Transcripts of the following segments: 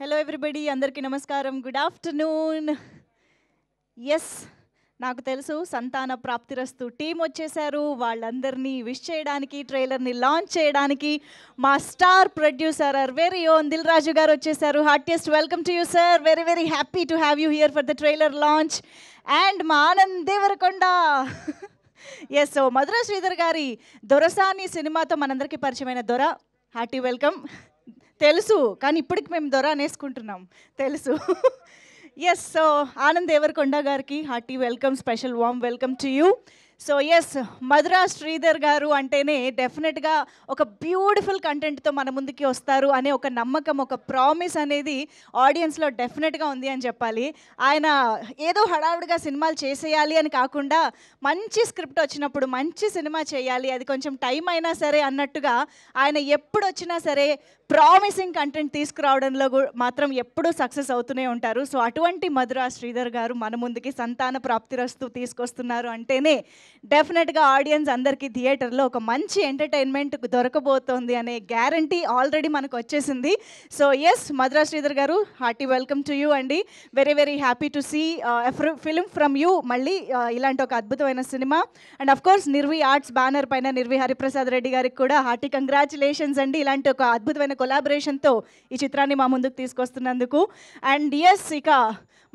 Hello everybody, అందరికీ నమస్కారం. Good afternoon. Yes, నాకు తెలుసు సంతాన ప్రాప్తిరస్తు టీం వచ్చేసారు. వాళ్ళందరినీ విష్ చేయడానికి, ట్రైలర్ని లాంచ్ చేయడానికి మా star producer very own Dil Raju garu వచ్చేసారు. Heartiest welcome to you sir. Very very happy to have you here for the trailer launch. And మా ఆనంద్ దేవరకొండ. ఎస్, సో మధుర శ్రీధర్ గారి దొరసాని సినిమాతో మనందరికీ పరిచయమైన దొర, హార్టీ వెల్కమ్. తెలుసు, కానీ ఇప్పటికి మేము దొర అనేసుకుంటున్నాం, తెలుసు. ఎస్, సో ఆనంద్ దేవరకొండ గారికి hearty welcome, special warm welcome to you. So yes, Madhura Sridhar గారు అంటేనే డెఫినెట్గా ఒక బ్యూటిఫుల్ కంటెంట్తో మన ముందుకి వస్తారు అనే ఒక నమ్మకం, ఒక ప్రామిస్ అనేది ఆడియన్స్లో డెఫినెట్గా ఉంది అని చెప్పాలి. ఆయన ఏదో హడావుడిగా సినిమాలు చేసేయాలి అని కాకుండా మంచి స్క్రిప్ట్ వచ్చినప్పుడు మంచి సినిమా చేయాలి, అది కొంచెం టైం అయినా సరే అన్నట్టుగా ఆయన ఎప్పుడు వచ్చినా సరే ప్రామిసింగ్ కంటెంట్ తీసుకురావడంలో మాత్రం ఎప్పుడూ సక్సెస్ అవుతూనే ఉంటారు. సో అటువంటి మధురా శ్రీధర్ గారు మన ముందుకి సంతాన ప్రాప్తిరస్తు తీసుకొస్తున్నారు అంటేనే డెఫినెట్గా ఆడియన్స్ అందరికీ థియేటర్లో ఒక మంచి ఎంటర్టైన్మెంట్ దొరకబోతోంది అనే గ్యారంటీ ఆల్రెడీ మనకు వచ్చేసింది. సో ఎస్, మధురా శ్రీధర్ గారు, హార్టీ వెల్కమ్ టు యూ అండి. Very very happy to see film from you. మళ్ళీ ఇలాంటి ఒక అద్భుతమైన సినిమా. And of course Nirvi arts banner పైన నిర్వి హరిప్రసాద్ రెడ్డి గారికి కూడా హార్టీ కంగ్రాచులేషన్స్ అండి, ఇలాంటి ఒక అద్భుతమైన కొలాబరేషన్తో ఈ చిత్రాన్ని మా ముందుకు తీసుకొస్తున్నందుకు. అండ్ ఎస్, ఇక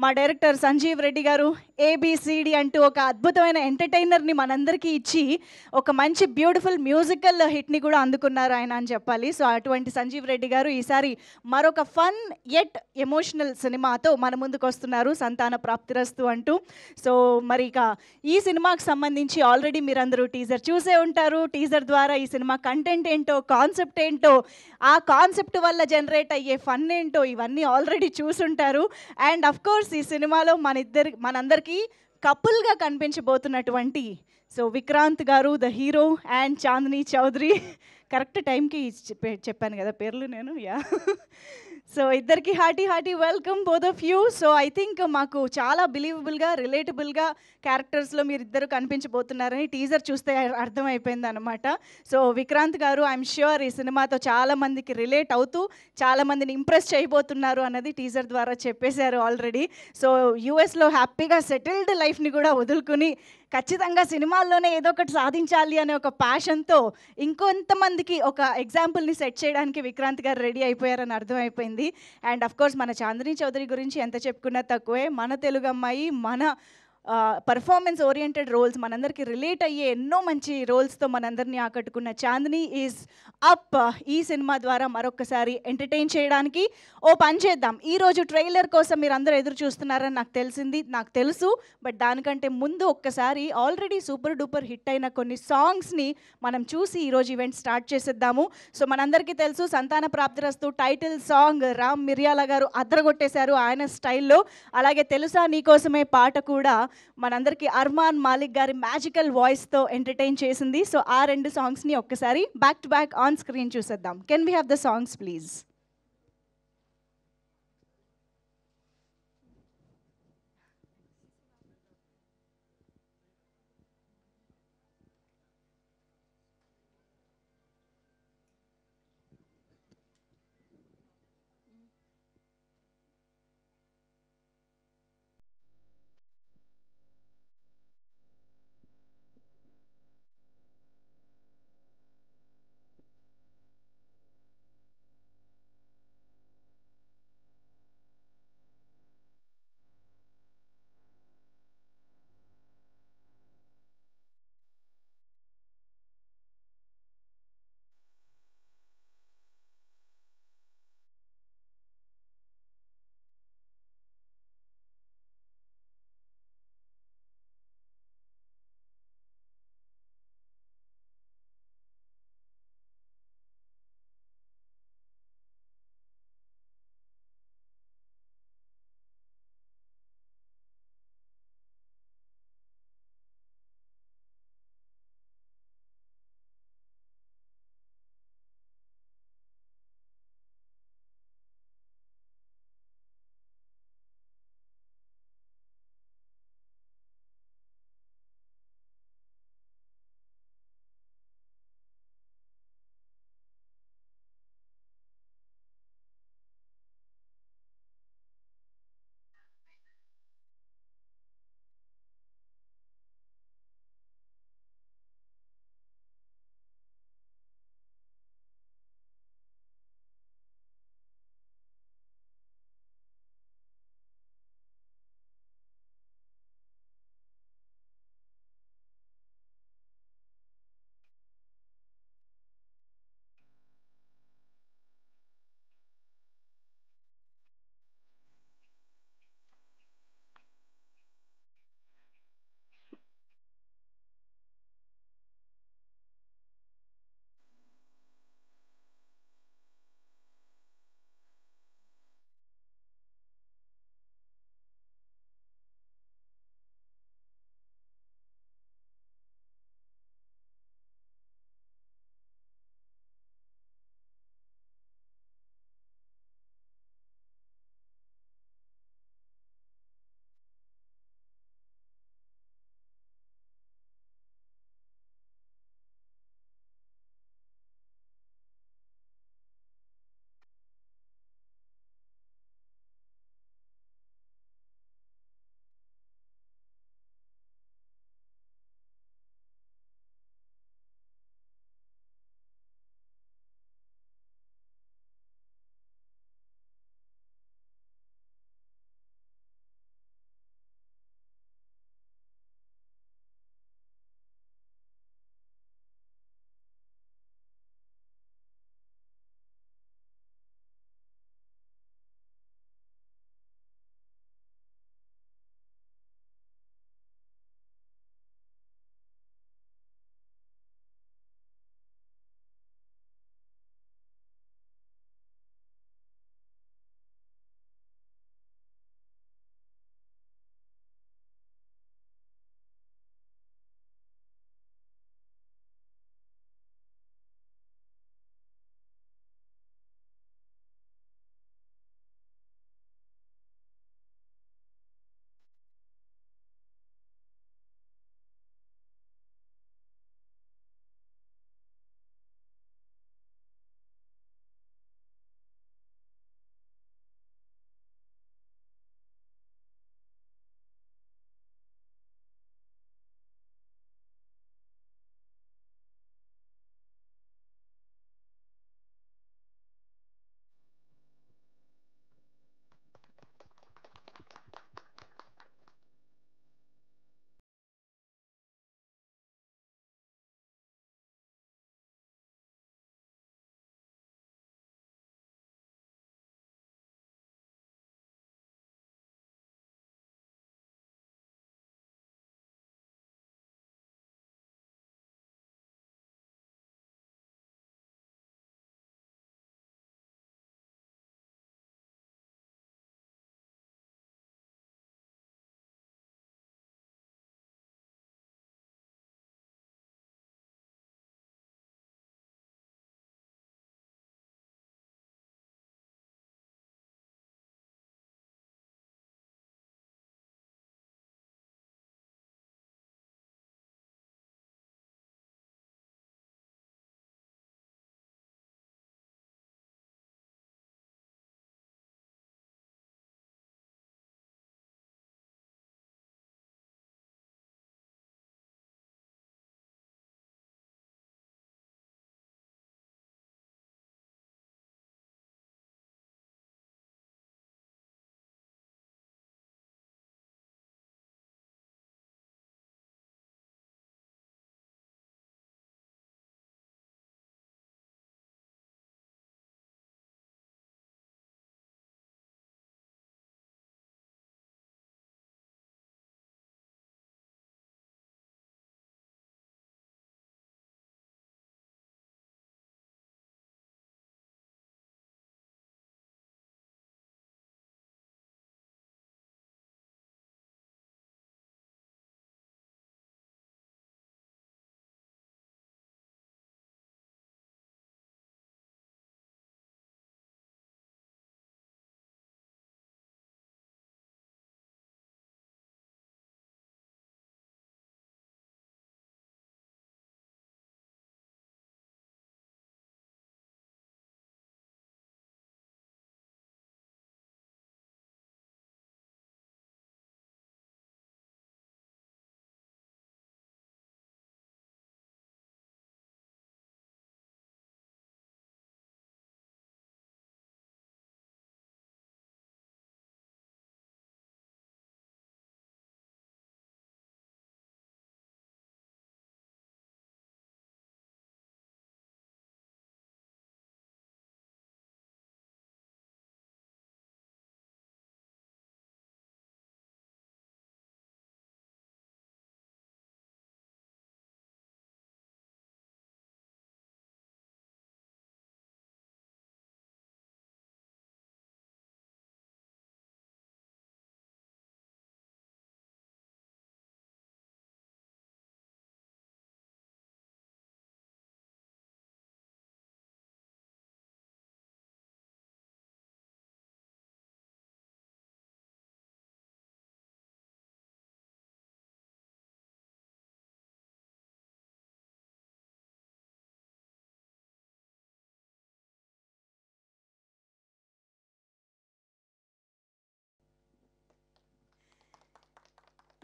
మా డైరెక్టర్ సంజీవ్ రెడ్డి గారు ఏబిసిడి అంటూ ఒక అద్భుతమైన ఎంటర్టైనర్ని మనందరికీ ఇచ్చి ఒక మంచి బ్యూటిఫుల్ మ్యూజికల్ హిట్ని కూడా అందుకున్నారు ఆయన అని చెప్పాలి. సో అటువంటి సంజీవ్ రెడ్డి గారు ఈసారి మరొక ఫన్ యెట్ ఎమోషనల్ సినిమాతో మన ముందుకు వస్తున్నారు, సంతాన ప్రాప్తిరస్తు అంటూ. సో మరి ఇక ఈ సినిమాకి సంబంధించి ఆల్రెడీ మీరందరూ టీజర్ చూసే ఉంటారు. టీజర్ ద్వారా ఈ సినిమా కంటెంట్ ఏంటో, కాన్సెప్ట్ ఏంటో, ఆ కాన్సెప్ట్ వల్ల జనరేట్ అయ్యే ఫన్ ఏంటో ఇవన్నీ ఆల్రెడీ చూసుంటారు. అండ్ అఫ్ కోర్స్ ఈ సినిమాలో మనందరికీ కపుల్గా కనిపించబోతున్నటువంటి సో విక్రాంత్ గారు the hero and Chandini Chowdary. Correct టైంకి చెప్పాను కదా పేర్లు నేను. యా, సో ఇద్దరికి hearty welcome both of you. So I think మాకు చాలా బిలీవబుల్గా, రిలేటబుల్గా క్యారెక్టర్స్లో మీరు ఇద్దరు కనిపించబోతున్నారని టీజర్ చూస్తే అర్థమైపోయింది అనమాట. సో విక్రాంత్ గారు ఐఎమ్ ష్యూర్ ఈ సినిమాతో చాలామందికి రిలేట్ అవుతూ చాలామందిని ఇంప్రెస్ చేయబోతున్నారు అన్నది టీజర్ ద్వారా చెప్పేశారు ఆల్రెడీ. సో యూఎస్లో హ్యాపీగా సెటిల్డ్ లైఫ్ని కూడా వదులుకుని ఖచ్చితంగా సినిమాల్లోనే ఏదో ఒకటి సాధించాలి అనే ఒక ప్యాషన్తో ఇంకొంతమందికి ఒక ఎగ్జాంపుల్ని సెట్ చేయడానికి విక్రాంత్ గారు రెడీ అయిపోయారని అర్థమైపోయింది. అండ్ అఫ్ కోర్స్ మన చాందిని చౌదరి గురించి ఎంత చెప్పుకున్నా తక్కువే. మన తెలుగు అమ్మాయి, మన పర్ఫార్మెన్స్ ఓరియంటెడ్ రోల్స్, మనందరికీ రిలేట్ అయ్యే ఎన్నో మంచి రోల్స్తో మనందరినీ ఆకట్టుకున్న చాందిని ఈజ్ అప్. ఈ సినిమా ద్వారా మరొకసారి ఎంటర్టైన్ చేయడానికి ఓ పని చేద్దాం. ఈరోజు ట్రైలర్ కోసం మీరు అందరూ ఎదురు చూస్తున్నారని నాకు తెలుసు. బట్ దానికంటే ముందు ఒక్కసారి ఆల్రెడీ సూపర్ డూపర్ హిట్ అయిన కొన్ని సాంగ్స్ని మనం చూసి ఈరోజు ఈవెంట్ స్టార్ట్ చేసేద్దాము. సో మనందరికీ తెలుసు సంతాన ప్రాప్తిరస్తు టైటిల్ సాంగ్ రామ్ మిర్యాల గారు అద్రగొట్టేశారు ఆయన స్టైల్లో. అలాగే తెలుసా నీకోసమే పాట కూడా మనందరికీ అర్మాన్ మాలిక్ గారి మ్యాజికల్ వాయిస్తో ఎంటర్టైన్ చేసింది. సో ఆ రెండు సాంగ్స్ని ఒక్కసారి back to back on screen చూసేద్దాం. Can we have the songs please?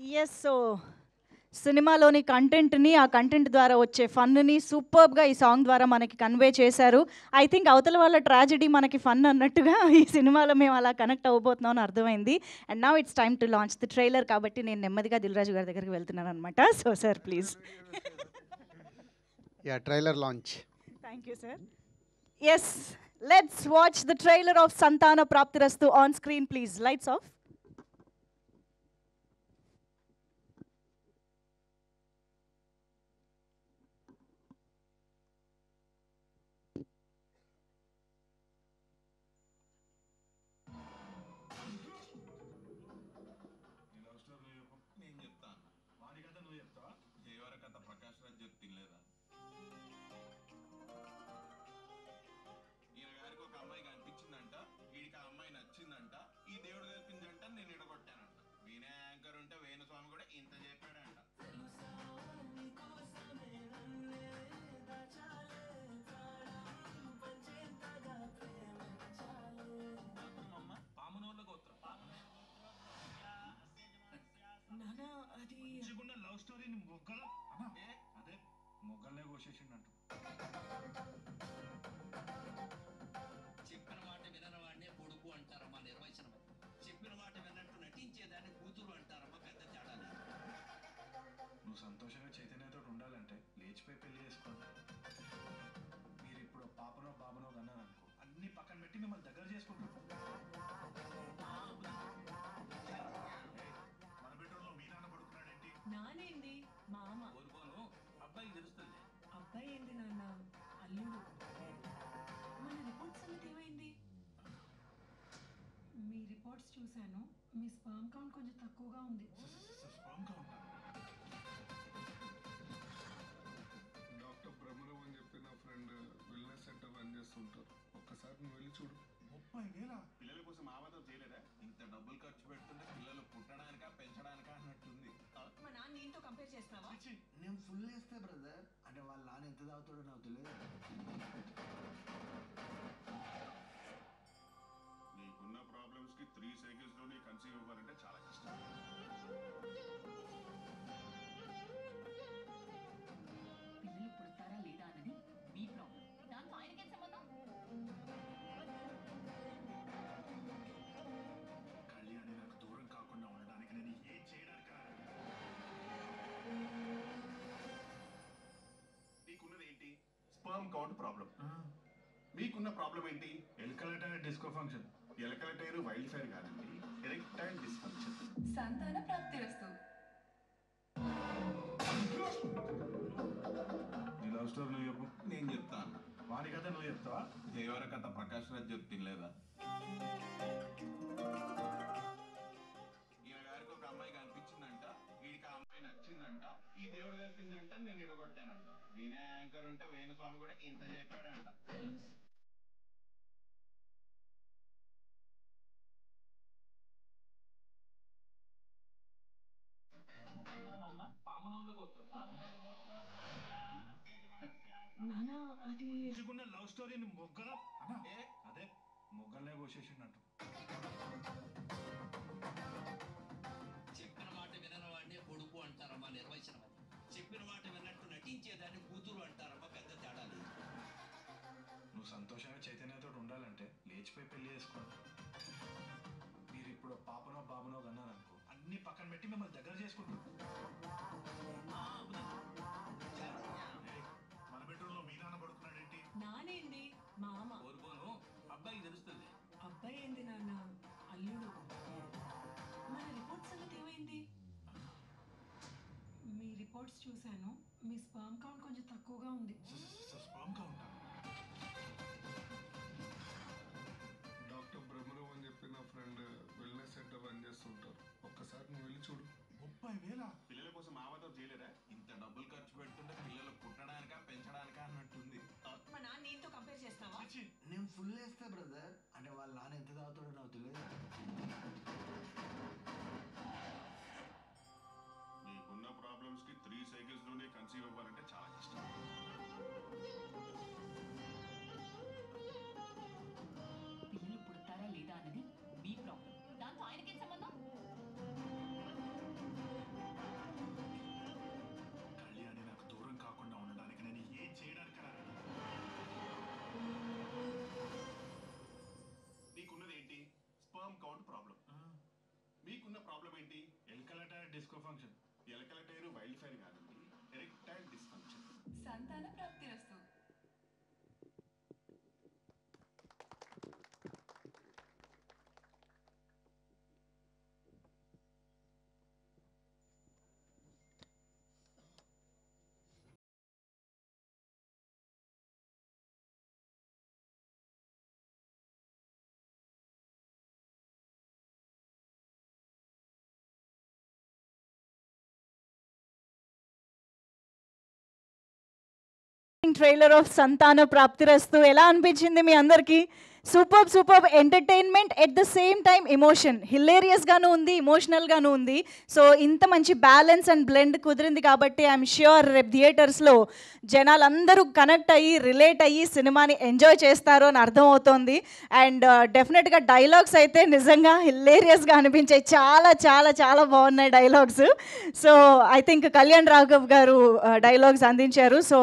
Yes. So సినిమాలోని కంటెంట్ని, ఆ కంటెంట్ ద్వారా వచ్చే ఫన్‌ని సూపర్బ్‌గా ఈ సాంగ్ ద్వారా మనకి కన్వే చేశారు. ఐ థింక్ అవతల వాళ్ళ ట్రాజెడీ మనకి ఫన్ అన్నట్టుగా ఈ సినిమాలో మేము అలా కనెక్ట్ అవ్వబోతున్నాం అని అర్థమైంది. And now it's time to launch the trailer కాబట్టి నేను నెమ్మదిగా దిల్ రాజు గారి దగ్గరికి వెళ్తున్నాననమాట. So sir please. Ya trailer launch. Thank you sir. Yes, let's watch the trailer of Santhana Prapthirasthu on screen please. Lights off. Love స్టోరీని మొగ్గల అదే మొగ్గలనే కోసేసిండంట. చెప్పిన మాట వినని వాడినే కొడుకు అంటారమ్మా నిర్వచనం. చెప్పిన మాట విన్నట్టు నటించేదాన్ని కూతురు అంటారమ్మా. పెద్ద తేడా లేదు. నువ్వు సంతోషంగా చైతన్యతో ఉండాలంటే లేచిపోయి పెళ్లి చేసుకోండి. మీరు ఇప్పుడు పాపనో బాబనో కన్నారనుకో, అన్ని పక్కన పెట్టి మిమ్మల్ని దగ్గర చేసుకుంటారు. మన బెడ్రూమ్లో మీ నాన్న పడుకున్నాడేంటి? నానేంది మామ. ఊరుకోను, అబ్బాయికి తెలుస్తుంది. అబ్బాయి ఏంది నాన్న అల్లుడు. మన రిపోర్ట్స్ సంగతి ఏమైంది? మీ రిపోర్ట్స్ చూశాను. మీ స్పర్మ్ కౌంట్ కొంచెం తక్కువగా ఉంది. స్ట్రాంగ్గా ఉంటాను. డాక్టర్ బ్రహ్మరావు అని చెప్పి నా ఫ్రెండ్ వెల్నెస్ సెంటర్ రన్ చేస్తుంటారు. ఒక్కసారి నువ్వు వెళ్ళి చూడు. 30,000 పిల్లల కోసం ఆవాదం చేయలేదా? ఇంత డబ్బులు ఖర్చు పెడుతుంటే పిల్లలు పుట్టడానికా పెంచడానికా అన్నట్టుంది. మా నాన్న దీంతో కంపేర్ చేస్తున్నావా? నేను ఫుల్ వేస్తే బ్రదర్, అంటే వాళ్ళ నాన్న ఎంత తాగుతాడో నాకు తెలియదు. నీకున్న ప్రాబ్లమ్స్ కి 3 seconds లోనే కన్సీవ్ అవ్వాలంటే చాలా కష్టం. పిల్లలు పుడతారా లేదా అన్నది మీ ప్రాబ్లం. దాంతో ఆయనకేం సంబంధం? కళ్యాణి నాకు దూరం కాకుండా ఉండడానికి నేను ఏం చేయడానికి నీకున్నది ఏంటి? Sperm count problem. మీకున్న ప్రాబ్లం ఏంటి? ఎల్కలటైన డిస్కో ఫంక్షన్. ఎలకలటైర్ వైల్డ్ ఫైర్ కాదండి, ఎరెక్టైల్ డిస్ఫంక్షన్. సంతాన ప్రాప్తిరస్తు. నీ లవ్ స్టోరీ నువ్వు చెప్పు. నేను చెప్తాను. వాని కథ నువ్వు చెప్తావా? దేవర కథ ప్రకాష్ రాజ్ చెప్తినలేదా? ఈయన గారికి ఒక అమ్మాయి కనిపించిందంట, వీడికి ఆ అమ్మాయి నచ్చిందంట, ఈ దేవుడు కలిపిందంట, నేను ఇడగొట్టానంట. వినే యాంకర్ ఉంటే వేణుస్వామి కూడా ఇంత చెప్పాడంట. నాన్న అది మంచిగున్న లవ్ స్టోరీని మొగ్గల అదే మొగ్గలనే కోసేసిండంట. చెప్పిన మాట వినని వాడినే కొడుకు అంటారమ్మా నిర్వచనం. చెప్పిన మాట విన్నట్టు నటించేదాన్ని కూతురు అంటారమ్మా. పెద్ద తేడా లేదు. నువ్వు సంతోషంగా చైతన్యతో ఉండాలంటే లేచిపోయి పెళ్లి చేసుకోండి. మీరు ఇప్పుడు పాపనో బాబనో కన్నారనుకో, అన్ని పక్కన పెట్టి మిమ్మల్ని దగ్గర చేసుకుంటారు. మన బెడ్రూమ్లో మీ నాన్న పడుకున్నాడేంటి? నానేంది మామ. ఊరుకోను, అబ్బాయికి తెలుస్తుంది. అబ్బాయి ఏంది నాన్న అల్లుడు. మన రిపోర్ట్స్ సంగతి ఏమైంది? మీ రిపోర్ట్స్ చూశాను. మీ స్పర్మ్ కౌంట్ కొంచెం తక్కువగా ఉంది. స్ట్రాంగ్గా ఉంటాను. డాక్టర్ బ్రహ్మరావు అని చెప్పి నా ఫ్రెండ్ వెల్నెస్ సెంటర్ రన్ చేస్తుంటారు. ఒక్కసారి నువ్వు వెళ్ళి చూడు. 30,000 పిల్లల కోసం ఆవాదం చేయలేదా? ఇంత డబ్బులు ఖర్చు పెడుతుంటే పిల్లలు పుట్టడానికా పెంచడానికా అన్నట్టుంది. మా నాన్న దీంతో కంపేర్ చేస్తున్నావా? నేను ఫుల్ వేస్తే బ్రదర్, అంటే వాళ్ళ నాన్న ఎంత తాగుతాడో నాకు తెలియదు. నీకున్న ప్రాబ్లమ్స్ కి 3 seconds లోనే కన్సీవ్ అవ్వాలంటే చాలా కష్టం. పిల్లలు పుడతారా లేదా అన్నది మీ ప్రాబ్లం. దాంతో ఆయనకేం సంబంధం? Disco function. ఎలకల టైరు వైల్డ్ ఫైర్ కాదండి, ఎరెక్టైల్ డిస్ఫంక్షన్. సంతాన ప్రాప్తిరస్తు. ట్రైలర్ ఆఫ్ సంతాన ప్రాప్తిరస్తు ఎలా అనిపించింది మీ అందరికీ? Super entertainment at the same time emotion, హిలేరియస్గాను ఉంది, ఇమోషనల్గాను ఉంది. సో ఇంత మంచి బ్యాలెన్స్ అండ్ బ్లెండ్ కుదిరింది కాబట్టి ఐఎమ్ ష్యూర్ రేపు థియేటర్స్లో జనాలందరూ కనెక్ట్ అయ్యి రిలేట్ అయ్యి సినిమాని ఎంజాయ్ చేస్తారు అని అర్థమవుతోంది. అండ్ డెఫినెట్గా డైలాగ్స్ అయితే నిజంగా హిలేరియస్గా అనిపించాయి. చాలా చాలా చాలా బాగున్నాయి dialogues. So I think Kalyan Raghav గారు డైలాగ్స్ అందించారు. సో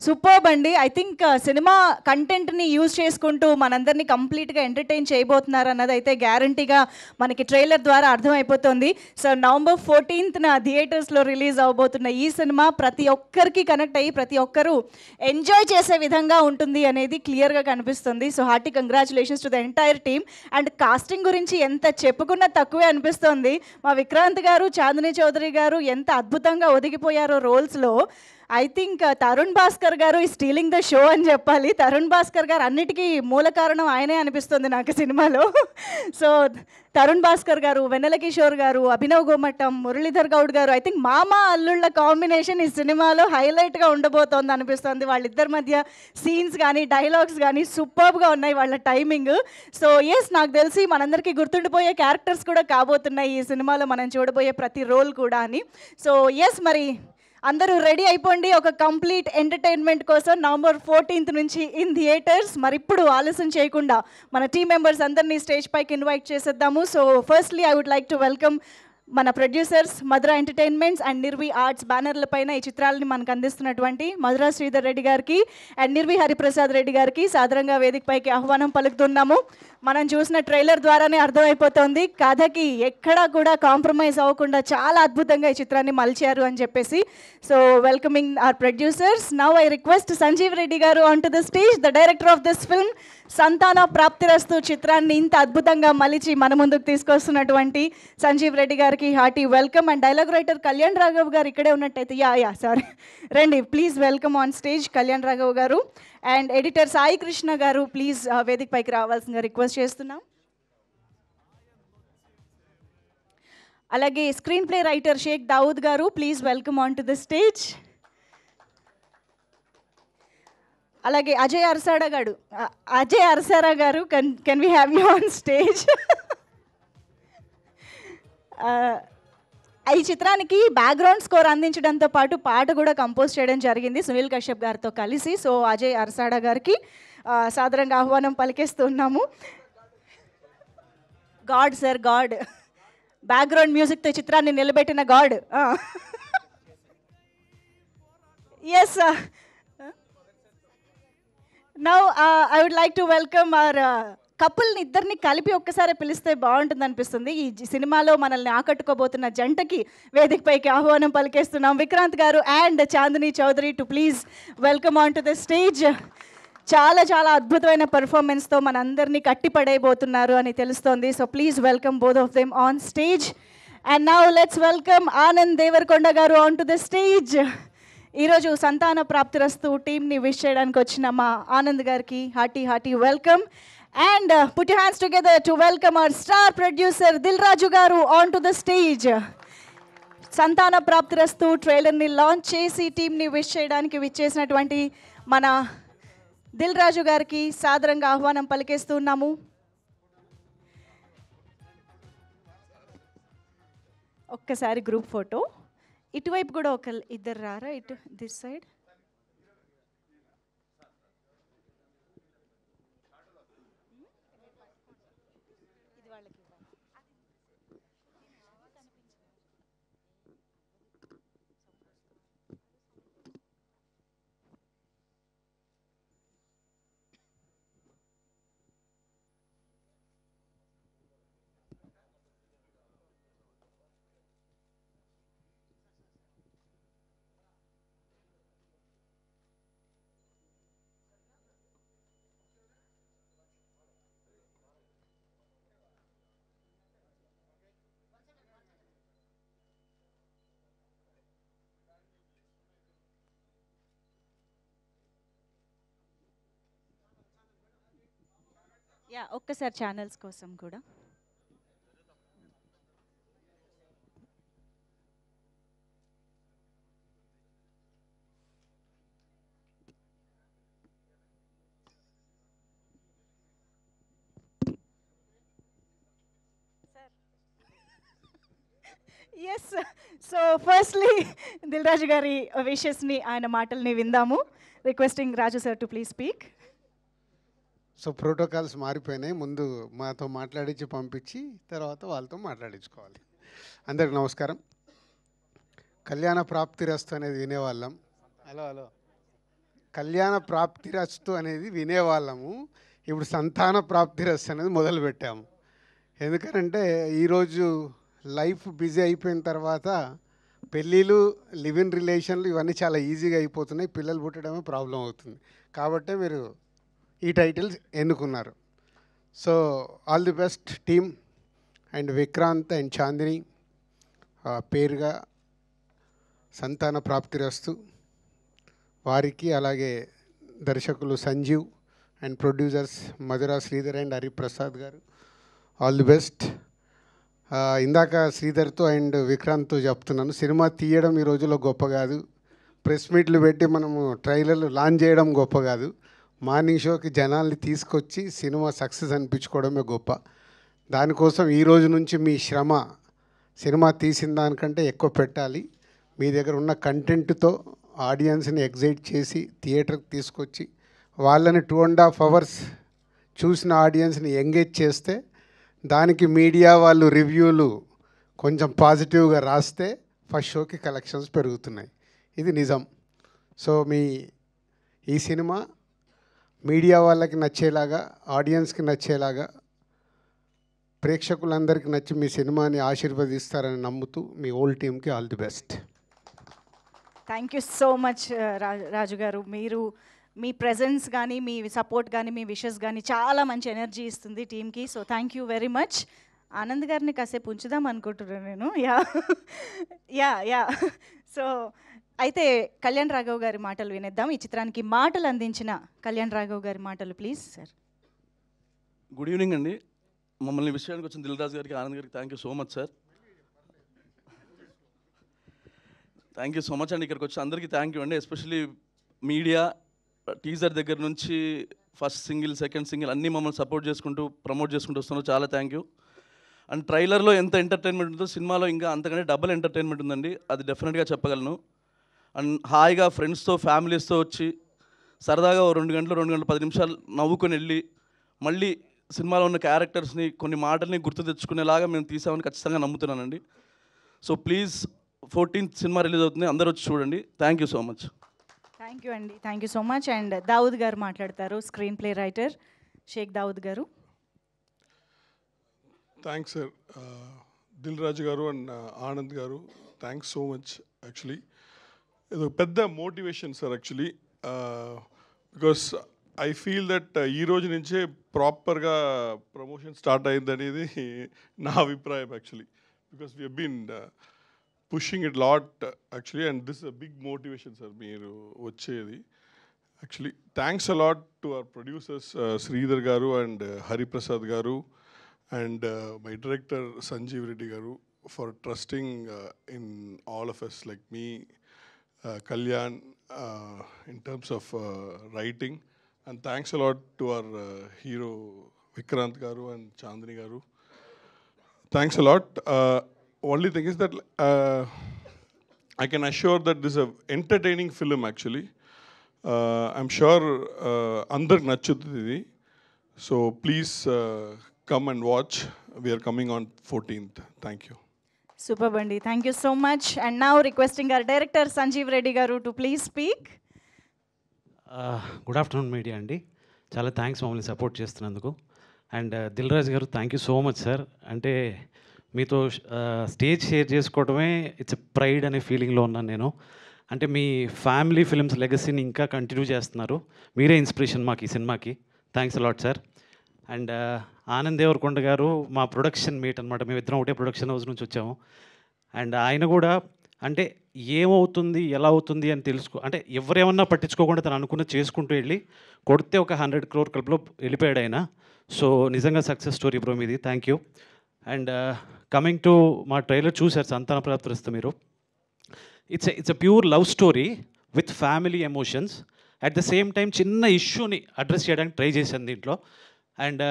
సూపర్బ్ అండి. ఐ థింక్ సినిమా కంటెంట్ని యూజ్ చేసుకుంటూ మనందరినీ కంప్లీట్గా ఎంటర్టైన్ చేయబోతున్నారు అన్నది అయితే గ్యారంటీగా మనకి ట్రైలర్ ద్వారా అర్థమైపోతుంది. సో నవంబర్ 14th థియేటర్స్లో రిలీజ్ అవబోతున్న ఈ సినిమా ప్రతి ఒక్కరికి కనెక్ట్ అయ్యి ప్రతి ఒక్కరూ ఎంజాయ్ చేసే విధంగా ఉంటుంది అనేది క్లియర్గా కనిపిస్తుంది. So hearty congratulations to the entire team. And casting గురించి ఎంత చెప్పుకున్నా తక్కువే అనిపిస్తుంది. మా విక్రాంత్ గారు, చాందిని చౌదరి గారు ఎంత అద్భుతంగా ఒదిగిపోయారో రోల్స్లో. ఐ థింక్ తరుణ్ భాస్కర్ గారు ఈ స్టీలింగ్ ద షో అని చెప్పాలి. తరుణ్ భాస్కర్ గారు అన్నిటికీ మూల కారణం ఆయనే అనిపిస్తుంది నాకు సినిమాలో. సో తరుణ్ భాస్కర్ గారు, వెన్నెల కిషోర్ గారు, అభినవ్ గోమట్టం, మురళీధర్ గౌడ్ గారు, ఐ థింక్ మామ అల్లుళ్ళ కాంబినేషన్ ఈ సినిమాలో హైలైట్గా ఉండబోతోంది అనిపిస్తుంది. వాళ్ళిద్దరి మధ్య సీన్స్ కానీ డైలాగ్స్ కానీ సూపర్గా ఉన్నాయి, వాళ్ళ టైమింగ్. సో ఎస్, నాకు తెలిసి మనందరికీ గుర్తుండిపోయే క్యారెక్టర్స్ కూడా కాబోతున్నాయి ఈ సినిమాలో మనం చూడబోయే ప్రతి రోల్ కూడా అని. సో ఎస్, మరి అందరూ రెడీ అయిపోండి ఒక కంప్లీట్ ఎంటర్టైన్మెంట్ కోసం నవంబర్ 14th నుంచి ఇన్ థియేటర్స్. మరి ఇప్పుడు ఆలస్యం చేయకుండా మన టీం మెంబర్స్ అందరినీ స్టేజ్ పైకి ఇన్వైట్ చేసేద్దాము. So firstly I would like to welcome మన producers Madhura entertainments and Nirvi arts బ్యానర్ల పైన ఈ చిత్రాలని మనకు అందిస్తున్నటువంటి మధురా శ్రీధర్ రెడ్డి గారికి అండ్ నిర్వి హరిప్రసాద్ రెడ్డి గారికి సాదరంగా వేదిక పైకి ఆహ్వానం పలుకుతున్నాము. మనం చూసిన ట్రైలర్ ద్వారానే అర్థమైపోతుంది కథకి ఎక్కడా కూడా కాంప్రమైజ్ అవ్వకుండా చాలా అద్భుతంగా ఈ చిత్రాన్ని మలిచారు అని చెప్పేసి. So welcoming our producers, now I request Sanjeev Reddy garu on to the stage, the director of this film. Santhana Prapthirasthu చిత్రాన్ని ఇంత అద్భుతంగా మలిచి మన ముందుకు తీసుకొస్తున్నటువంటి సంజీవ్ రెడ్డి గారికి hearty welcome. And dialogue writer Kalyan Raghav garu ఇక్కడే ఉన్నట్టయితే సారీ రండి, please welcome on stage Kalyan Raghav garu. And editor Sai Krishna గారు ప్లీజ్ వేదిక పైకి రావాల్సిందిగా రిక్వెస్ట్ చేస్తున్నాం. అలాగే screen play writer Shaik Dawood garu please welcome on to the stage. అలాగే Ajay Arasada garu can we have you on stage. ఈ చిత్రానికి బ్యాక్గ్రౌండ్ స్కోర్ అందించడంతో పాటు పాట కూడా కంపోజ్ చేయడం జరిగింది సునీల్ కశ్యప్ గారితో కలిసి. సో అజయ్ అరసాడా గారికి సాదరంగా ఆహ్వానం పలికేస్తున్నాము. గాడ్ సార్, గాడ్ బ్యాక్గ్రౌండ్ మ్యూజిక్తో చిత్రాన్ని నిలబెట్టిన god. Yes, now I would like to welcome our కపుల్ని ఇద్దరిని కలిపి ఒక్కసారి పిలిస్తే బాగుంటుంది అనిపిస్తుంది. ఈ సినిమాలో మనల్ని ఆకట్టుకోబోతున్న జంటకి వేదికపైకి ఆహ్వానం పలికేస్తున్నాం. విక్రాంత్ గారు and Chandini Chowdary to please welcome on to the stage. చాలా చాలా అద్భుతమైన పర్ఫార్మెన్స్తో మనందరినీ కట్టిపడైపోతున్నారు అని తెలుస్తోంది. So please welcome both of them on stage. And now let's welcome Anand Deverakonda గారు ఆన్ టు ద స్టేజ్. ఈరోజు సంతాన ప్రాప్తిరస్తు టీమ్ని విష్ చేయడానికి వచ్చిన మా ఆనంద్ గారికి hearty welcome. And put your hands together to welcome our star producer Dil Raju garu onto the stage. సంతాన ప్రాప్తిరస్తు ట్రైలర్ని launch చేసి టీమ్ని విష్ చేయడానికి విచ్చేసినటువంటి మన దిల్ రాజు గారికి సాదరంగా ఆహ్వానం పలికేస్తున్నాము. ఒక్కసారి గ్రూప్ ఫోటో, ఇటువైపు కూడా ఇద్దరు రారా, ఇటు దిస్ సైడ్. యా ఒక్కసారి ఛానల్స్ కోసం కూడా. Yes, so firstly Dil Raju గారి విషెస్ని, ఆయన మాటల్ని విందాము. Requesting Raju sir to please speak. So protocols మారిపోయినాయి. ముందు మాతో మాట్లాడించి పంపించి తర్వాత వాళ్ళతో మాట్లాడించుకోవాలి. అందరికి నమస్కారం. కళ్యాణ ప్రాప్తిరస్తు అనేది వినేవాళ్ళం. హలో కళ్యాణ ప్రాప్తిరస్తు అనేది వినేవాళ్ళము. ఇప్పుడు సంతాన ప్రాప్తిరస్తు అనేది మొదలుపెట్టాము. ఎందుకంటే ఈరోజు లైఫ్ బిజీ అయిపోయిన తర్వాత పెళ్ళిళ్ళు, లివ్ ఇన్ రిలేషన్లు ఇవన్నీ చాలా ఈజీగా అయిపోతున్నాయి. పిల్లలు పుట్టడమే ప్రాబ్లం అవుతుంది. కాబట్టే మీరు ఈ టైటిల్స్ ఎన్నుకున్నారు. So all the best team and Vikranth and Chandini పేరుగా సంతాన ప్రాప్తిరస్తు వారికి, అలాగే దర్శకులు Sanjeev and producers Madhura Sridhar and Hariprasad గారు ఆల్ ది బెస్ట్. ఇందాక శ్రీధర్తో అండ్ విక్రాంత్తో చెప్తున్నాను, సినిమా తీయడం ఈ రోజుల్లో గొప్ప కాదు, ప్రెస్ మీట్లు పెట్టి మనము ట్రైలర్లు లాంచ్ చేయడం గొప్ప కాదు, మార్నింగ్ షోకి జనాల్ని తీసుకొచ్చి సినిమా సక్సెస్ అనిపించుకోవడమే గొప్ప. దానికోసం ఈ రోజు నుంచి మీ శ్రమ సినిమా తీసిన దానికంటే ఎక్కువ పెట్టాలి. మీ దగ్గర ఉన్న కంటెంట్తో ఆడియన్స్ని ఎగ్జైట్ చేసి థియేటర్కి తీసుకొచ్చి వాళ్ళని 2.5 hours చూసిన ఆడియన్స్ని ఎంగేజ్ చేస్తే, దానికి మీడియా వాళ్ళు రివ్యూలు కొంచెం పాజిటివ్గా రాస్తే ఫస్ట్ షోకి కలెక్షన్స్ పెరుగుతున్నాయి. ఇది నిజం. సో మీ ఈ సినిమా మీడియా వాళ్ళకి నచ్చేలాగా, ఆడియన్స్కి నచ్చేలాగా, ప్రేక్షకులందరికీ నచ్చి మీ సినిమాని ఆశీర్వదిస్తారని నమ్ముతూ మీ ఓల్ టీమ్కి all the best. Thank you so much Raju garu. మీరు మీ ప్రెజెన్స్ కానీ, మీ సపోర్ట్ కానీ, మీ విషెస్ కానీ చాలా మంచి ఎనర్జీ ఇస్తుంది టీమ్కి. So thank you very much. Anand గారిని కాసేపు ఉంచుదాం అనుకుంటున్నాను నేను. యా యా యా సో అయితే కళ్యాణ్ రాఘవ్ గారి మాటలు వినేద్దాం. ఈ చిత్రానికి మాటలు అందించిన కళ్యాణ్ రాఘవ్ గారి మాటలు ప్లీజ్ సార్. గుడ్ ఈవినింగ్ అండి. మమ్మల్ని విషయానికి వచ్చిన దిల్ రాజు గారికి, ఆనంద్ గారికి thank you so much sir. Thank you so much అండి. ఇక్కడికి వచ్చి అందరికీ థ్యాంక్ యూ అండి. ఎస్పెషలీ మీడియా, టీజర్ దగ్గర నుంచి ఫస్ట్ సింగిల్, సెకండ్ సింగిల్ అన్నీ మమ్మల్ని సపోర్ట్ చేసుకుంటూ ప్రమోట్ చేసుకుంటూ వస్తున్నారు. చాలా థ్యాంక్ యూ. అండ్ ట్రైలర్లో ఎంత ఎంటర్టైన్మెంట్ ఉందో సినిమాలో ఇంకా అంతకంటే డబుల్ ఎంటర్టైన్మెంట్ ఉందండి, అది డెఫినెట్గా చెప్పగలను. అండ్ హాయిగా ఫ్రెండ్స్తో, ఫ్యామిలీస్తో వచ్చి సరదాగా 2 గంటలు 2 గంటల 10 నిమిషాలు నవ్వుకొని వెళ్ళి మళ్ళీ సినిమాలో ఉన్న క్యారెక్టర్స్ని, కొన్ని మాటల్ని గుర్తు తెచ్చుకునేలాగా మేము తీసామని ఖచ్చితంగా నమ్ముతున్నానండి. సో ప్లీజ్ 14th సినిమా రిలీజ్ అవుతుంది, అందరూ వచ్చి చూడండి. Thank you so much. Thank you అండి, thank you so much. And Dawood garu మాట్లాడతారు, screen play writer Shaik Dawood garu. Thanks sir. Dil Raju గారు అండ్ ఆనంద్ గారు, థ్యాంక్స్ సో మచ్. యాక్చువల్లీ ఇది ఒక పెద్ద motivation sir actually, because I feel that ఈ రోజు నుంచే ప్రాపర్గా ప్రమోషన్ స్టార్ట్ అయింది అనేది నా అభిప్రాయం actually, because we been pushing it lot actually, and this a big motivation sir మీరు వచ్చేది. Actually thanks a lot to our producers Sreedhar garu and Hariprasad గారు and my director Sanjeev Reddy garu for trusting in all of us, like me, Kalyan, in terms of writing, and thanks a lot to our hero Vikrant garu and Chandni garu. Thanks a lot. Only thing is that I can assure that this is a entertaining film actually. I'm sure andarku nachutadi, so please come and watch. We are coming on 14th. Thank you. Super Bandi, thank you so much. And now requesting our director Sanjeev Reddy garu to please speak. Good afternoon media అండి, చాలా thanks మమ్మల్ని support చేస్తున్నందుకు. And Dil Raju గారు thank you so much sir. అంటే మీతో stage share చేసుకోవడమే it's pride అనే ఫీలింగ్లో ఉన్నాను నేను. అంటే మీ ఫ్యామిలీ ఫిల్మ్స్ లెగసీని ఇంకా కంటిన్యూ చేస్తున్నారు, మీరే ఇన్స్పిరేషన్ మాకు ఈ సినిమాకి. Thanks a lot sir. And Anand Deverakonda గారు మా ప్రొడక్షన్ మేట్ అనమాట, మేమిద్దరం ఒకటే ప్రొడక్షన్ హౌస్ నుంచి వచ్చాము. అండ్ ఆయన కూడా అంటే ఏమవుతుంది ఎలా అవుతుంది అని అంటే ఎవరేమన్నా పట్టించుకోకుండా తను అనుకున్న చేసుకుంటూ వెళ్ళి కొడితే ఒక 100 crore క్లబ్లో వెళ్ళిపోయాడు ఆయన. సో నిజంగా సక్సెస్ స్టోరీ బ్రో మీది. Thank you. And coming to మా ట్రైలర్ చూశారు సంతాన ప్రాప్తిరస్తు మీరు. It's a pure love story with family emotions. At the same time చిన్న ఇష్యూని అడ్రస్ చేయడానికి ట్రై చేశాను దీంట్లో. అండ్